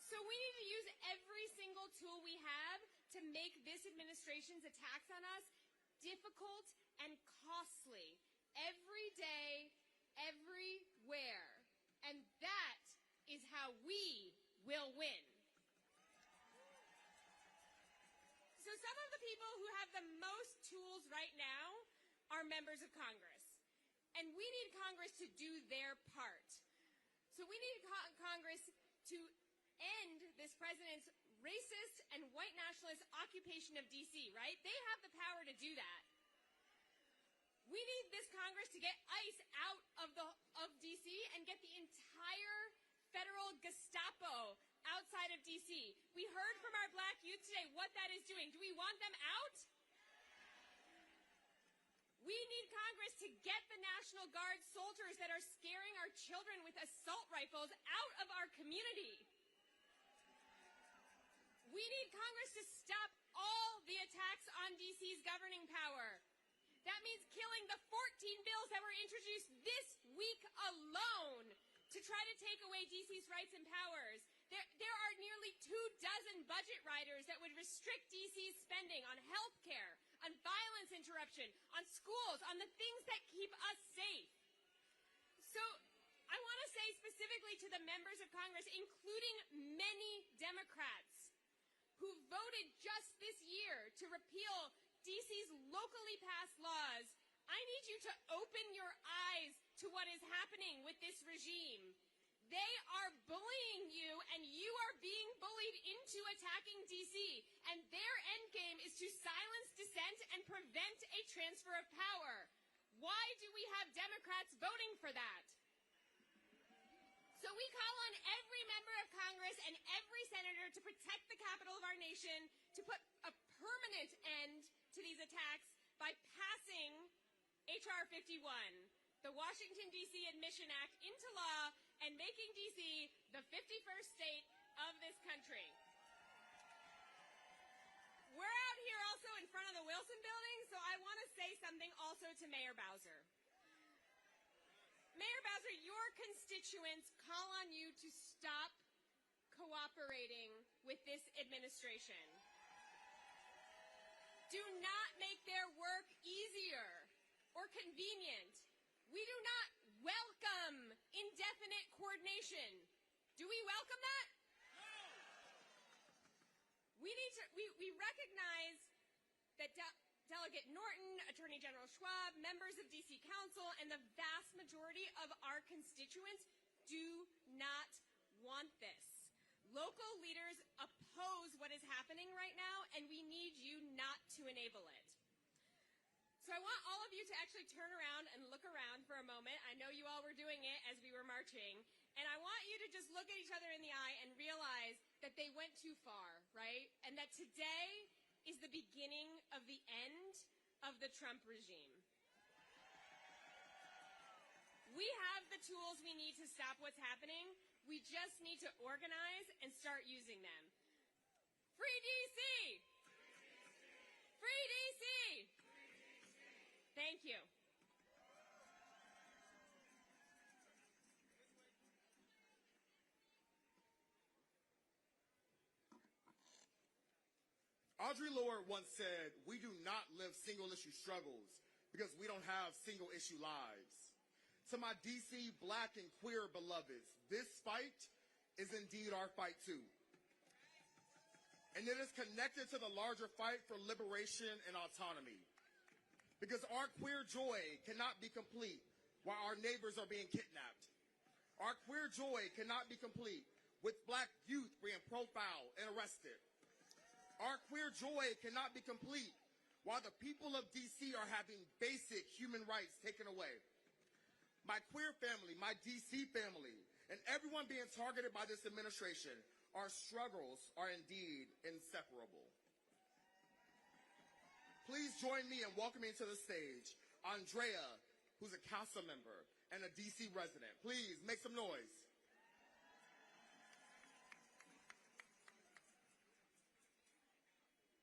So we need to use every single tool we have to make this administration's attacks on us difficult and costly. Every day, everywhere. And that is how we will win. So some of the people who have the most tools right now are members of Congress. And we need Congress to do their part. So we need Congress to end this president's racist and white nationalist occupation of D.C., right? They have the power to do that. We need this Congress to get ICE out of D.C. and get the entire federal Gestapo outside of D.C. We heard from our black youth today what that is doing. Do we want them out? We need Congress to get the National Guard soldiers that are scaring our children with assault rifles out of our community. We need Congress to stop all the attacks on D.C.'s governing power. That means killing the 14 bills that were introduced this week alone to try to take away D.C.'s rights and powers. There are nearly 24 budget riders that would restrict D.C.'s spending on health care, on violence interruption, on schools, on the things that keep us safe. So I want to say specifically to the members of Congress, including many Democrats, who voted just this year to repeal D.C.'s locally passed laws, I need you to open your eyes to what is happening with this regime. They are bullying you, and you are being bullied into attacking D.C., and their endgame is to silence dissent and prevent a transfer of power. Why do we have Democrats voting for that? So we call on every member of Congress and every senator to protect the capital of our nation, to put a permanent end to these attacks by passing H.R. 51, the Washington, D.C. Admission Act, into law and making D.C. the 51st state of this country. We're out here also in front of the Wilson Building, so I want to say something also to Mayor Bowser. Mayor Bowser, your constituents call on you to stop cooperating with this administration. Do not make their work easier or convenient. We do not welcome indefinite coordination. Do we welcome that? We recognize that Delegate Norton, Attorney General Schwab, members of D.C. Council, and the vast majority of our constituents do not want this. Local leaders oppose what is happening right now, and we need you not to enable it. So I want all of you to actually turn around and look around for a moment. I know you all were doing it as we were marching. And I want you to just look at each other in the eye and realize that they went too far, right? And that today is the beginning of the end of the Trump regime. We have the tools we need to stop what's happening. We just need to organize and start using them. Free D.C. Free D.C. Thank you. Audre Lorde once said, "We do not live single-issue struggles because we don't have single-issue lives." To my D.C. black and queer beloveds, this fight is indeed our fight too. And it is connected to the larger fight for liberation and autonomy. Because our queer joy cannot be complete while our neighbors are being kidnapped. Our queer joy cannot be complete with black youth being profiled and arrested. Our queer joy cannot be complete while the people of D.C. are having basic human rights taken away. My queer family, my D.C. family, and everyone being targeted by this administration, our struggles are indeed inseparable. Please join me in welcoming to the stage Andrea, who's a council member and a D.C. resident. Please make some noise.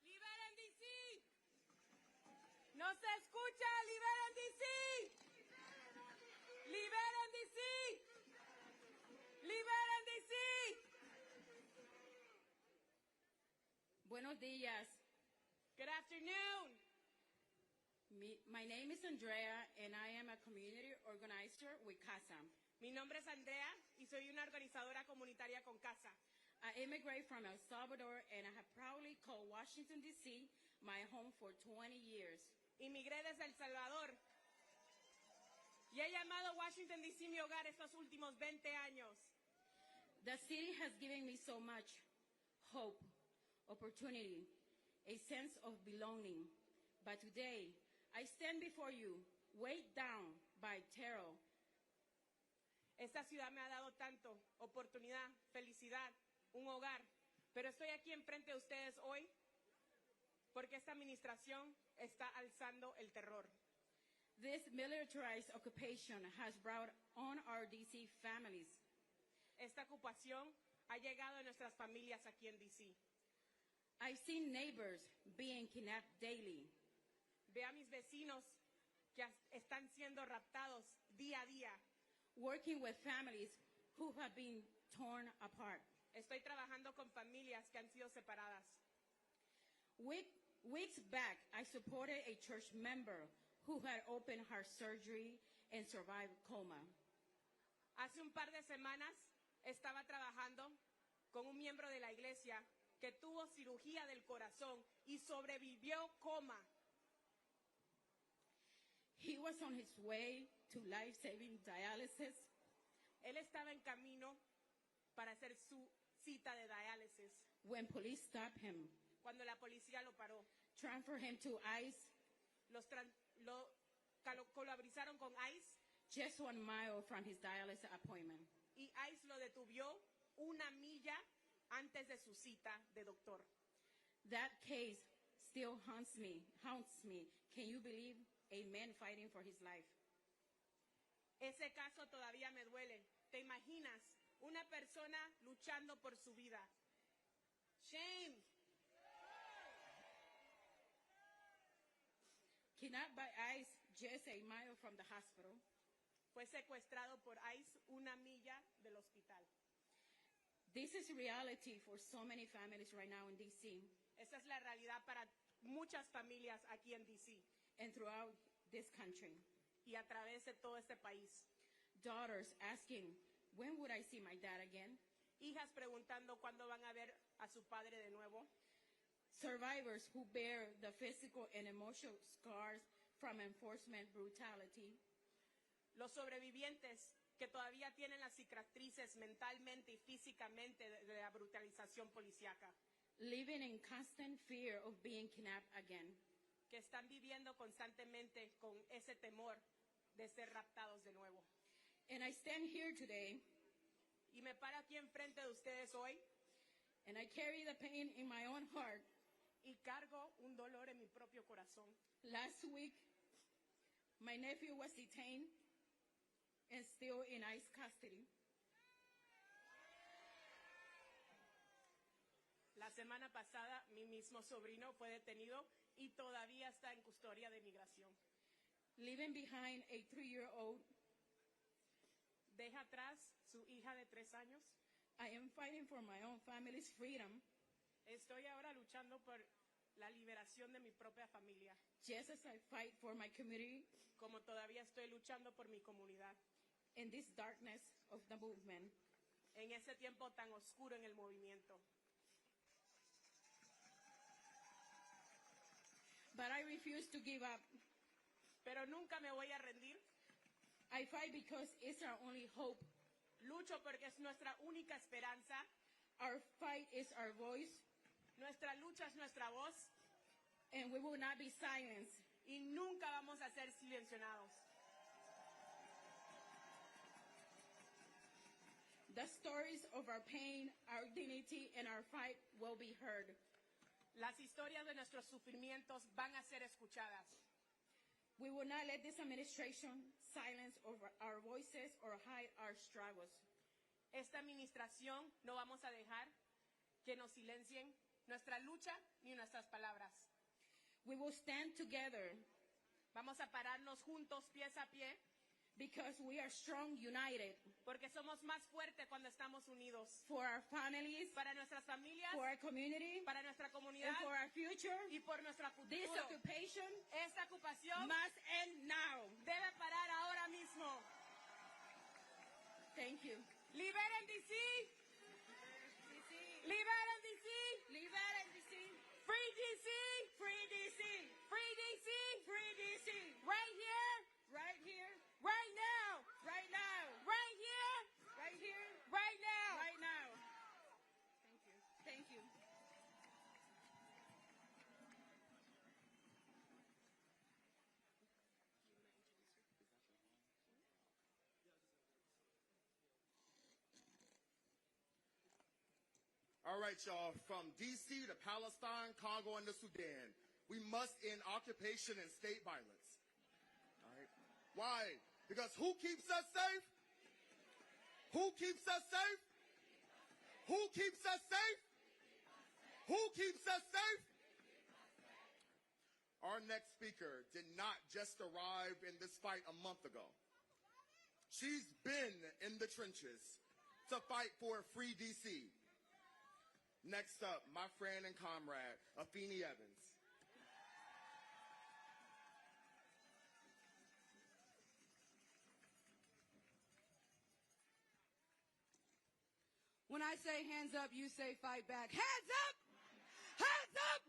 ¡Liberen D.C.! ¡No se escucha! ¡Liberen D.C.! ¡Liberen D.C.! ¡Liberen D.C.! Buenos días. Good afternoon. My name is Andrea, and I am a community organizer with CASA. Mi nombre es Andrea y soy una organizadora comunitaria con CASA. I immigrated from El Salvador, and I have proudly called Washington, D.C. my home for 20 years. Inmigré desde El Salvador y he llamado Washington, D.C. mi hogar estos últimos 20 años. The city has given me so much hope, opportunity, a sense of belonging. But today, I stand before you, weighed down by terror. Esta ciudad me ha dado tanto, oportunidad, felicidad, un hogar, pero estoy aquí enfrente de ustedes hoy porque esta administración está alzando el terror. This militarized occupation has brought on our DC families. Esta ocupación ha llegado a nuestras familias aquí en DC. I've seen neighbors being kidnapped daily. Ve a mis vecinos que están siendo raptados día a día. Working with families who have been torn apart. Estoy trabajando con familias que han sido separadas. Weeks back, I supported a church member who had open heart surgery and survived coma. Hace un par de semanas estaba trabajando con un miembro de la iglesia que tuvo cirugía del corazón y sobrevivió coma. He was on his way to life-saving dialysis. Él estaba en camino para hacer su cita de diálisis. When police stopped him, cuando la policía lo paró, transferred him to ICE, lo colaboraron con ICE, just 1 mile from his dialysis appointment. Y ICE lo detuvo 1 milla antes de su cita de doctor. That case still haunts me. Can you believe a man fighting for his life? Ese caso todavía me duele. ¿Te imaginas? Una persona luchando por su vida. Shame. Kidnapped by ICE just 1 mile from the hospital. Fue secuestrado por ICE 1 milla del hospital. This is reality for so many families right now in DC. Esa es la realidad para muchas familias aquí en DC. And throughout this country. Y a través de todo este país. Daughters asking, when would I see my dad again? Hijas preguntando cuándo van a ver a su padre de nuevo. Survivors who bear the physical and emotional scars from enforcement brutality. Los sobrevivientes que todavía tienen las cicatrices mentalmente y físicamente de la brutalización policíaca. Living in constant fear of being kidnapped again. Que están viviendo constantemente con ese temor de ser raptados de nuevo. And I stand here today. Y me paro aquí enfrente de ustedes hoy. And I carry the pain in my own heart. Y cargo un dolor en mi propio corazón. Last week, my nephew was detained and still in ICE custody. La semana pasada, mi mismo sobrino fue detenido y todavía está en custodia de migración. Leaving behind a 3-year-old. Deja atrás su hija de 3 años. I am fighting for my own family's freedom. Estoy ahora luchando por la liberación de mi propia familia. Just as I fight for my community. Como todavía estoy luchando por mi comunidad. In this darkness of the movement. En ese tiempo tan oscuro en el movimiento. But I refuse to give up. Pero nunca me voy a rendir. I fight because it's our only hope. Lucho porque es nuestra única esperanza. Our fight is our voice. Nuestra lucha es nuestra voz. And we will not be silenced. Y nunca vamos a ser silenciados. The stories of our pain, our dignity, and our fight will be heard. Las historias de nuestros sufrimientos van a ser escuchadas. We will not let this administration silence our voices or hide our struggles. Esta administración no vamos a dejar que nos silencien nuestra lucha ni nuestras palabras. We will stand together. Vamos a pararnos juntos, pies a pie. Because we are strong, united. Porque somos más fuertes cuando estamos unidos. For our families. Para nuestras familias. For our community. Para nuestra comunidad. And for our future. Y por nuestra futuro. This occupation. Esta ocupación. Must end now. Debe parar ahora mismo. Thank you. Liberen DC. DC. Liberen DC. Liberen DC. Free DC. Free DC. Free DC. Free DC. Right here. Right here. Right now. Right now. Right here. Right here. Right now. Right now. Thank you. Thank you. All right, y'all, from D.C. to Palestine, Congo, and the Sudan, we must end occupation and state violence. All right? Why? Because who keeps us safe? Who keeps us safe? Who keeps us safe? Who keeps us safe? Our next speaker did not just arrive in this fight a month ago. She's been in the trenches to fight for a free D.C. Next up, my friend and comrade, Afeni Evans. When I say hands up, you say fight back. Hands up! Hands up!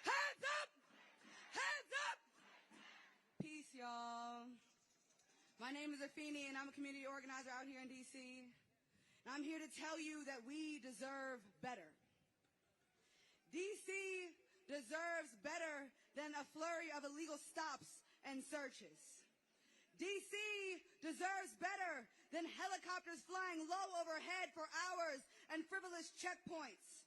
Hands up! Hands up! Peace, y'all. My name is Afeni, and I'm a community organizer out here in D.C. And I'm here to tell you that we deserve better. D.C. deserves better than a flurry of illegal stops and searches. D.C. deserves better than helicopters flying low overhead for hours and frivolous checkpoints.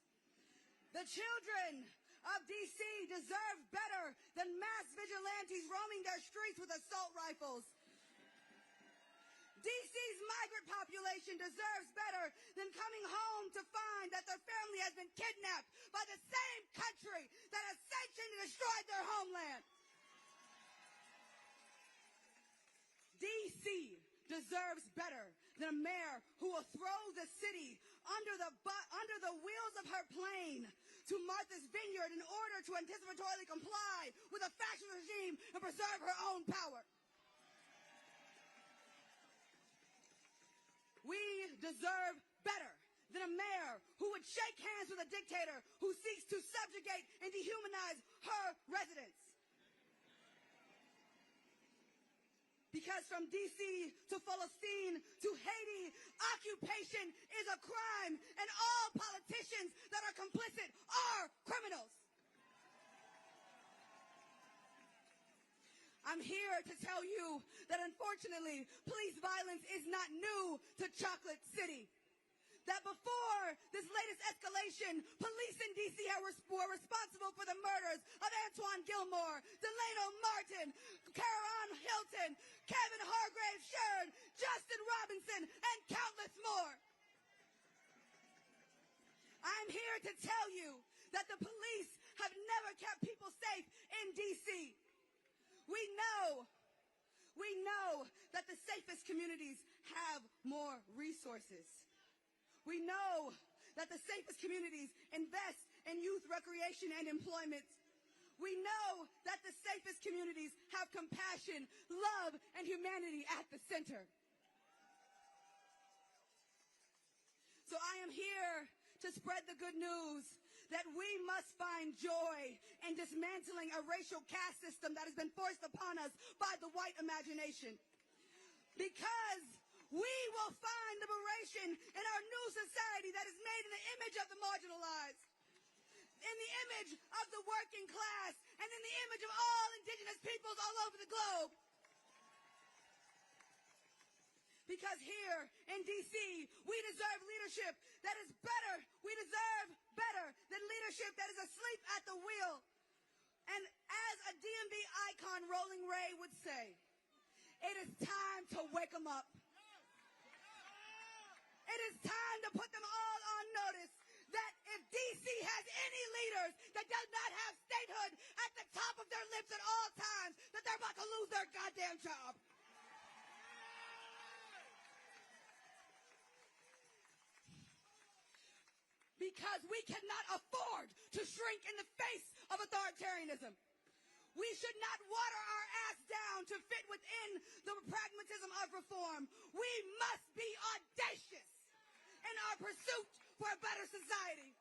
The children of D.C. deserve better than mass vigilantes roaming their streets with assault rifles. D.C.'s migrant population deserves better than coming home to find that their family has been kidnapped by the same country that has sanctioned and destroyed their homeland. D.C. deserves better than a mayor who will throw the city under the wheels of her plane to Martha's Vineyard in order to anticipatorily comply with a fascist regime and preserve her own power. We deserve better than a mayor who would shake hands with a dictator who seeks to subjugate and dehumanize her residents. Because from D.C. to Palestine to Haiti, occupation is a crime, and all politicians that are complicit are criminals. I'm here to tell you that unfortunately, police violence is not new to Chocolate City. That before this latest escalation, police in D.C. were responsible for the murders of Antoine Gilmore, Delano Martin, Caron Hilton, Kevin Hargrave Shern, Justin Robinson, and countless more. I'm here to tell you that the police have never kept people safe in D.C. We know that the safest communities have more resources. We know that the safest communities invest in youth recreation and employment. We know that the safest communities have compassion, love, and humanity at the center. So I am here to spread the good news that we must find joy in dismantling a racial caste system that has been forced upon us by the white imagination. Because we will find liberation in our new society that is made in the image of the marginalized, in the image of the working class, and in the image of all indigenous peoples all over the globe. Because here in D.C., we deserve leadership that is better. We deserve better than leadership that is asleep at the wheel. And as a DMV icon, Rolling Ray, would say, it is time to wake them up. It is time to put them all on notice that if D.C. has any leaders that does not have statehood at the top of their lips at all times, that they're about to lose their goddamn job. Because we cannot afford to shrink in the face of authoritarianism. We should not water our ass down to fit within the pragmatism of reform. We must be audacious in our pursuit for a better society.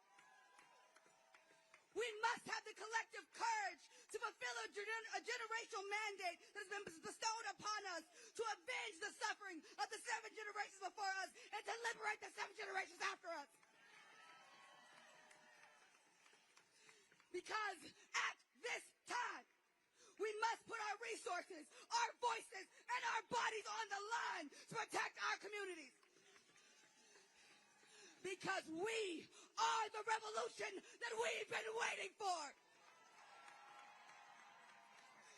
We must have the collective courage to fulfill a generational mandate that has been bestowed upon us to avenge the suffering of the 7 generations before us and to liberate the 7 generations after us. Because at this time, we must put our resources, our voices, and our bodies on the line to protect our communities. Because we are the revolution that we've been waiting for.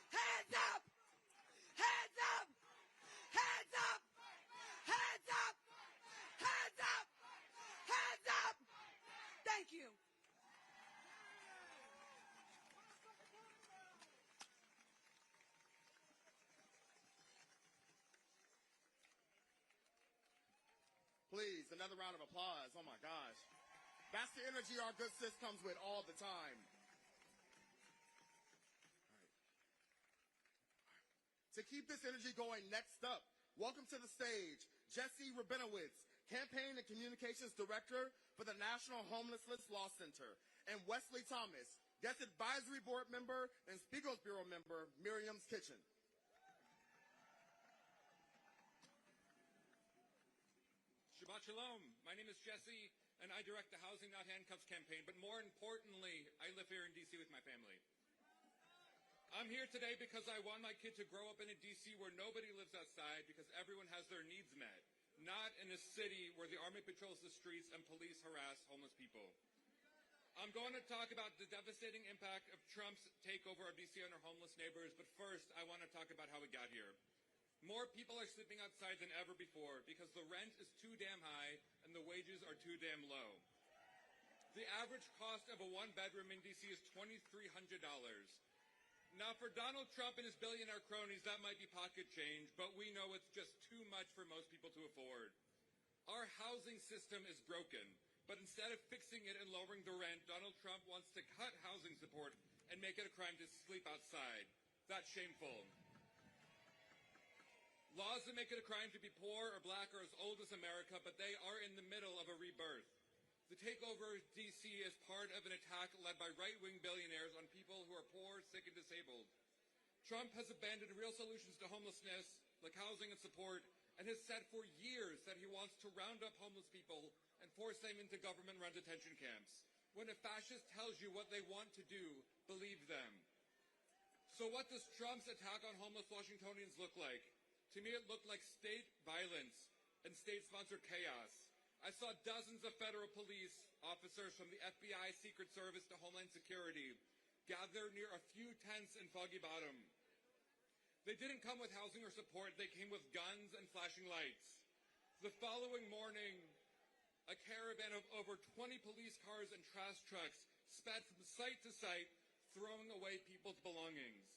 Hands up! Hands up! Hands up! Hands up! Hands up! Hands up! Thank you. Please, another round of applause. Oh my gosh. That's the energy our good sis comes with all the time. To keep this energy going, next up, welcome to the stage, Jesse Rabinowitz, Campaign and Communications Director for the National Homelessness Law Center, and Wesley Thomas, Guest Advisory Board Member and Speakers Bureau Member, Miriam's Kitchen. Shabbat Shalom. My name is Jesse, and I direct the Housing Not Handcuffs campaign, but more importantly, I live here in D.C. with my family. I'm here today because I want my kid to grow up in a D.C. where nobody lives outside because everyone has their needs met, not in a city where the Army patrols the streets and police harass homeless people. I'm going to talk about the devastating impact of Trump's takeover of D.C. on our homeless neighbors, but first, I want to talk about how we got here. More people are sleeping outside than ever before because the rent is too damn high and the wages are too damn low. The average cost of a one-bedroom in D.C. is $2,300. Now, for Donald Trump and his billionaire cronies, that might be pocket change, but we know it's just too much for most people to afford. Our housing system is broken, but instead of fixing it and lowering the rent, Donald Trump wants to cut housing support and make it a crime to sleep outside. That's shameful. Laws that make it a crime to be poor or black are as old as America, but they are in the middle of a rebirth. The takeover of D.C. is part of an attack led by right-wing billionaires on people who are poor, sick, and disabled. Trump has abandoned real solutions to homelessness, like housing and support, and has said for years that he wants to round up homeless people and force them into government-run detention camps. When a fascist tells you what they want to do, believe them. So what does Trump's attack on homeless Washingtonians look like? To me, it looked like state violence and state-sponsored chaos. I saw dozens of federal police officers from the FBI, Secret Service to Homeland Security gather near a few tents in Foggy Bottom. They didn't come with housing or support. They came with guns and flashing lights. The following morning, a caravan of over 20 police cars and trash trucks sped from site to site, throwing away people's belongings.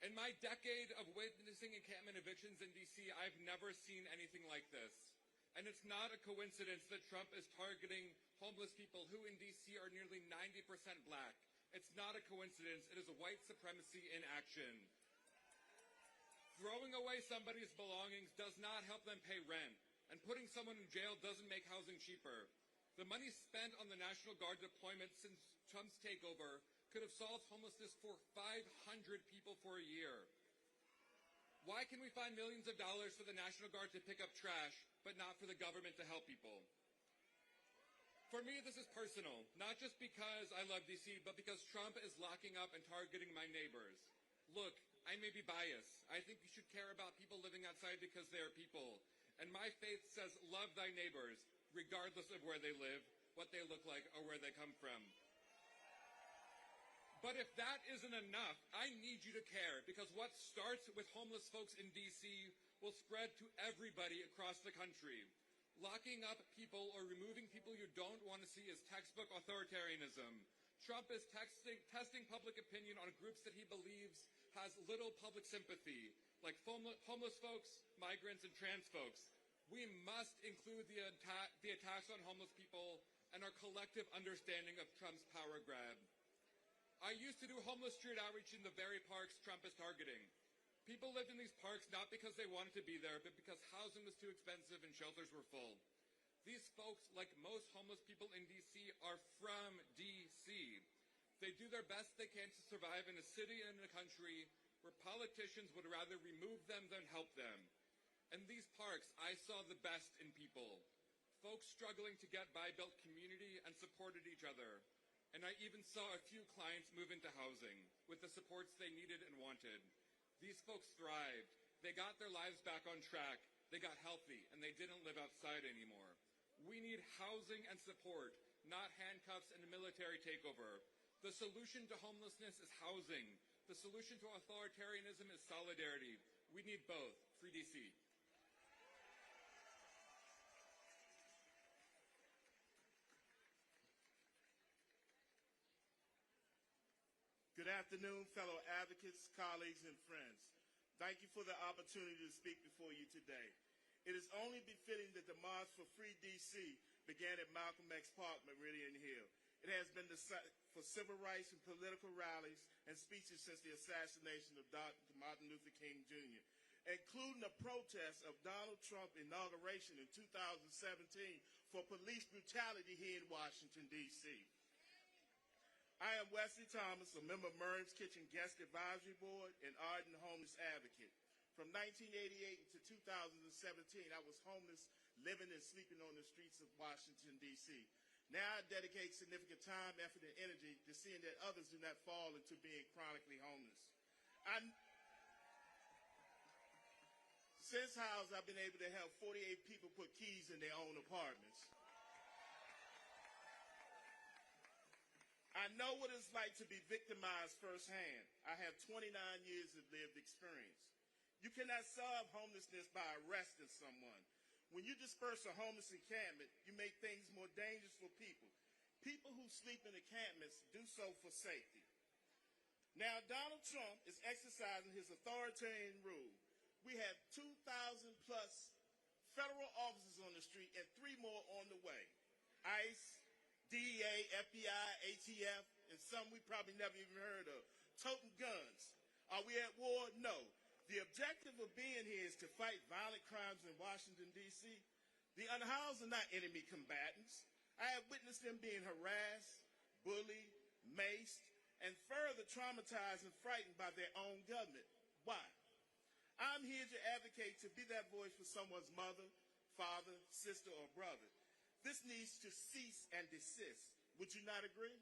In my decade of witnessing encampment evictions in D.C., I've never seen anything like this. And it's not a coincidence that Trump is targeting homeless people who in D.C. are nearly 90% black. It's not a coincidence. It is white supremacy in action. Throwing away somebody's belongings does not help them pay rent. And putting someone in jail doesn't make housing cheaper. The money spent on the National Guard deployment since Trump's takeover could have solved homelessness for 500 people for a year. Why can we find millions of dollars for the National Guard to pick up trash, but not for the government to help people? For me, this is personal, not just because I love D.C., but because Trump is locking up and targeting my neighbors. Look, I may be biased. I think you should care about people living outside because they are people. And my faith says love thy neighbors, regardless of where they live, what they look like, or where they come from. But if that isn't enough, I need you to care, because what starts with homeless folks in D.C. will spread to everybody across the country. Locking up people or removing people you don't want to see is textbook authoritarianism. Trump is testing public opinion on groups that he believes has little public sympathy, like homeless folks, migrants, and trans folks. We must include the attacks on homeless people and our collective understanding of Trump's power grab. I used to do homeless street outreach in the very parks Trump is targeting. People lived in these parks not because they wanted to be there, but because housing was too expensive and shelters were full. These folks, like most homeless people in D.C., are from D.C. They do their best they can to survive in a city and in a country where politicians would rather remove them than help them. In these parks, I saw the best in people. Folks struggling to get by built community and supported each other. And I even saw a few clients move into housing with the supports they needed and wanted. These folks thrived. They got their lives back on track. They got healthy, and they didn't live outside anymore. We need housing and support, not handcuffs and a military takeover. The solution to homelessness is housing. The solution to authoritarianism is solidarity. We need both. Free DC. Good afternoon, fellow advocates, colleagues, and friends. Thank you for the opportunity to speak before you today. It is only befitting that the March for Free D.C. began at Malcolm X Park, Meridian Hill. It has been the site for civil rights and political rallies and speeches since the assassination of Dr. Martin Luther King Jr., including a protest of Donald Trump's inauguration in 2017 for police brutality here in Washington, D.C. I am Wesley Thomas, a member of Murray's Kitchen Guest Advisory Board and ardent homeless advocate. From 1988 to 2017, I was homeless, living and sleeping on the streets of Washington, D.C. Now I dedicate significant time, effort, and energy to seeing that others do not fall into being chronically homeless. Since housed, I've been able to help 48 people put keys in their own apartments. I know what it's like to be victimized firsthand. I have 29 years of lived experience. You cannot solve homelessness by arresting someone. When you disperse a homeless encampment, you make things more dangerous for people. People who sleep in encampments do so for safety. Now, Donald Trump is exercising his authoritarian rule. We have 2,000 plus federal officers on the street and 3 more on the way. ICE, DEA, FBI, ATF, and some we probably never even heard of, toting guns. Are we at war? No. The objective of being here is to fight violent crimes in Washington, D.C. The unhoused are not enemy combatants. I have witnessed them being harassed, bullied, maced, and further traumatized and frightened by their own government. Why? I'm here to advocate to be that voice for someone's mother, father, sister, or brother. This needs to cease and desist. Would you not agree?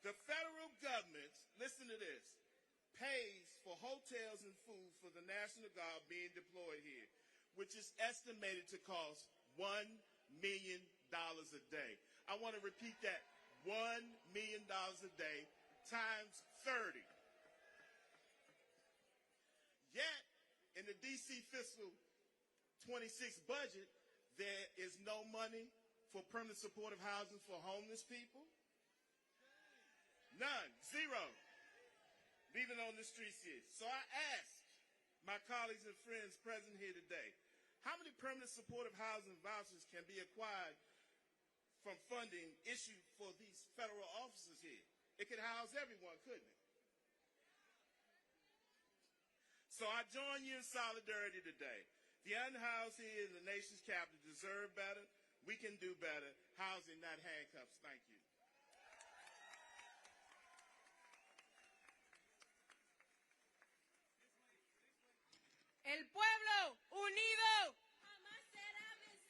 The federal government, listen to this, pays for hotels and food for the National Guard being deployed here, which is estimated to cost $1 million a day. I want to repeat that, $1 million a day times 30. Yet, in the D.C. fiscal 26 budget, there is no money for permanent supportive housing for homeless people. None. Zero. Leaving on the streets here. So I ask my colleagues and friends present here today, how many permanent supportive housing vouchers can be acquired from funding issued for these federal officers here? It could house everyone, couldn't it? So I join you in solidarity today. The unhoused here in the nation's capital deserve better. We can do better. Housing, not handcuffs. Thank you.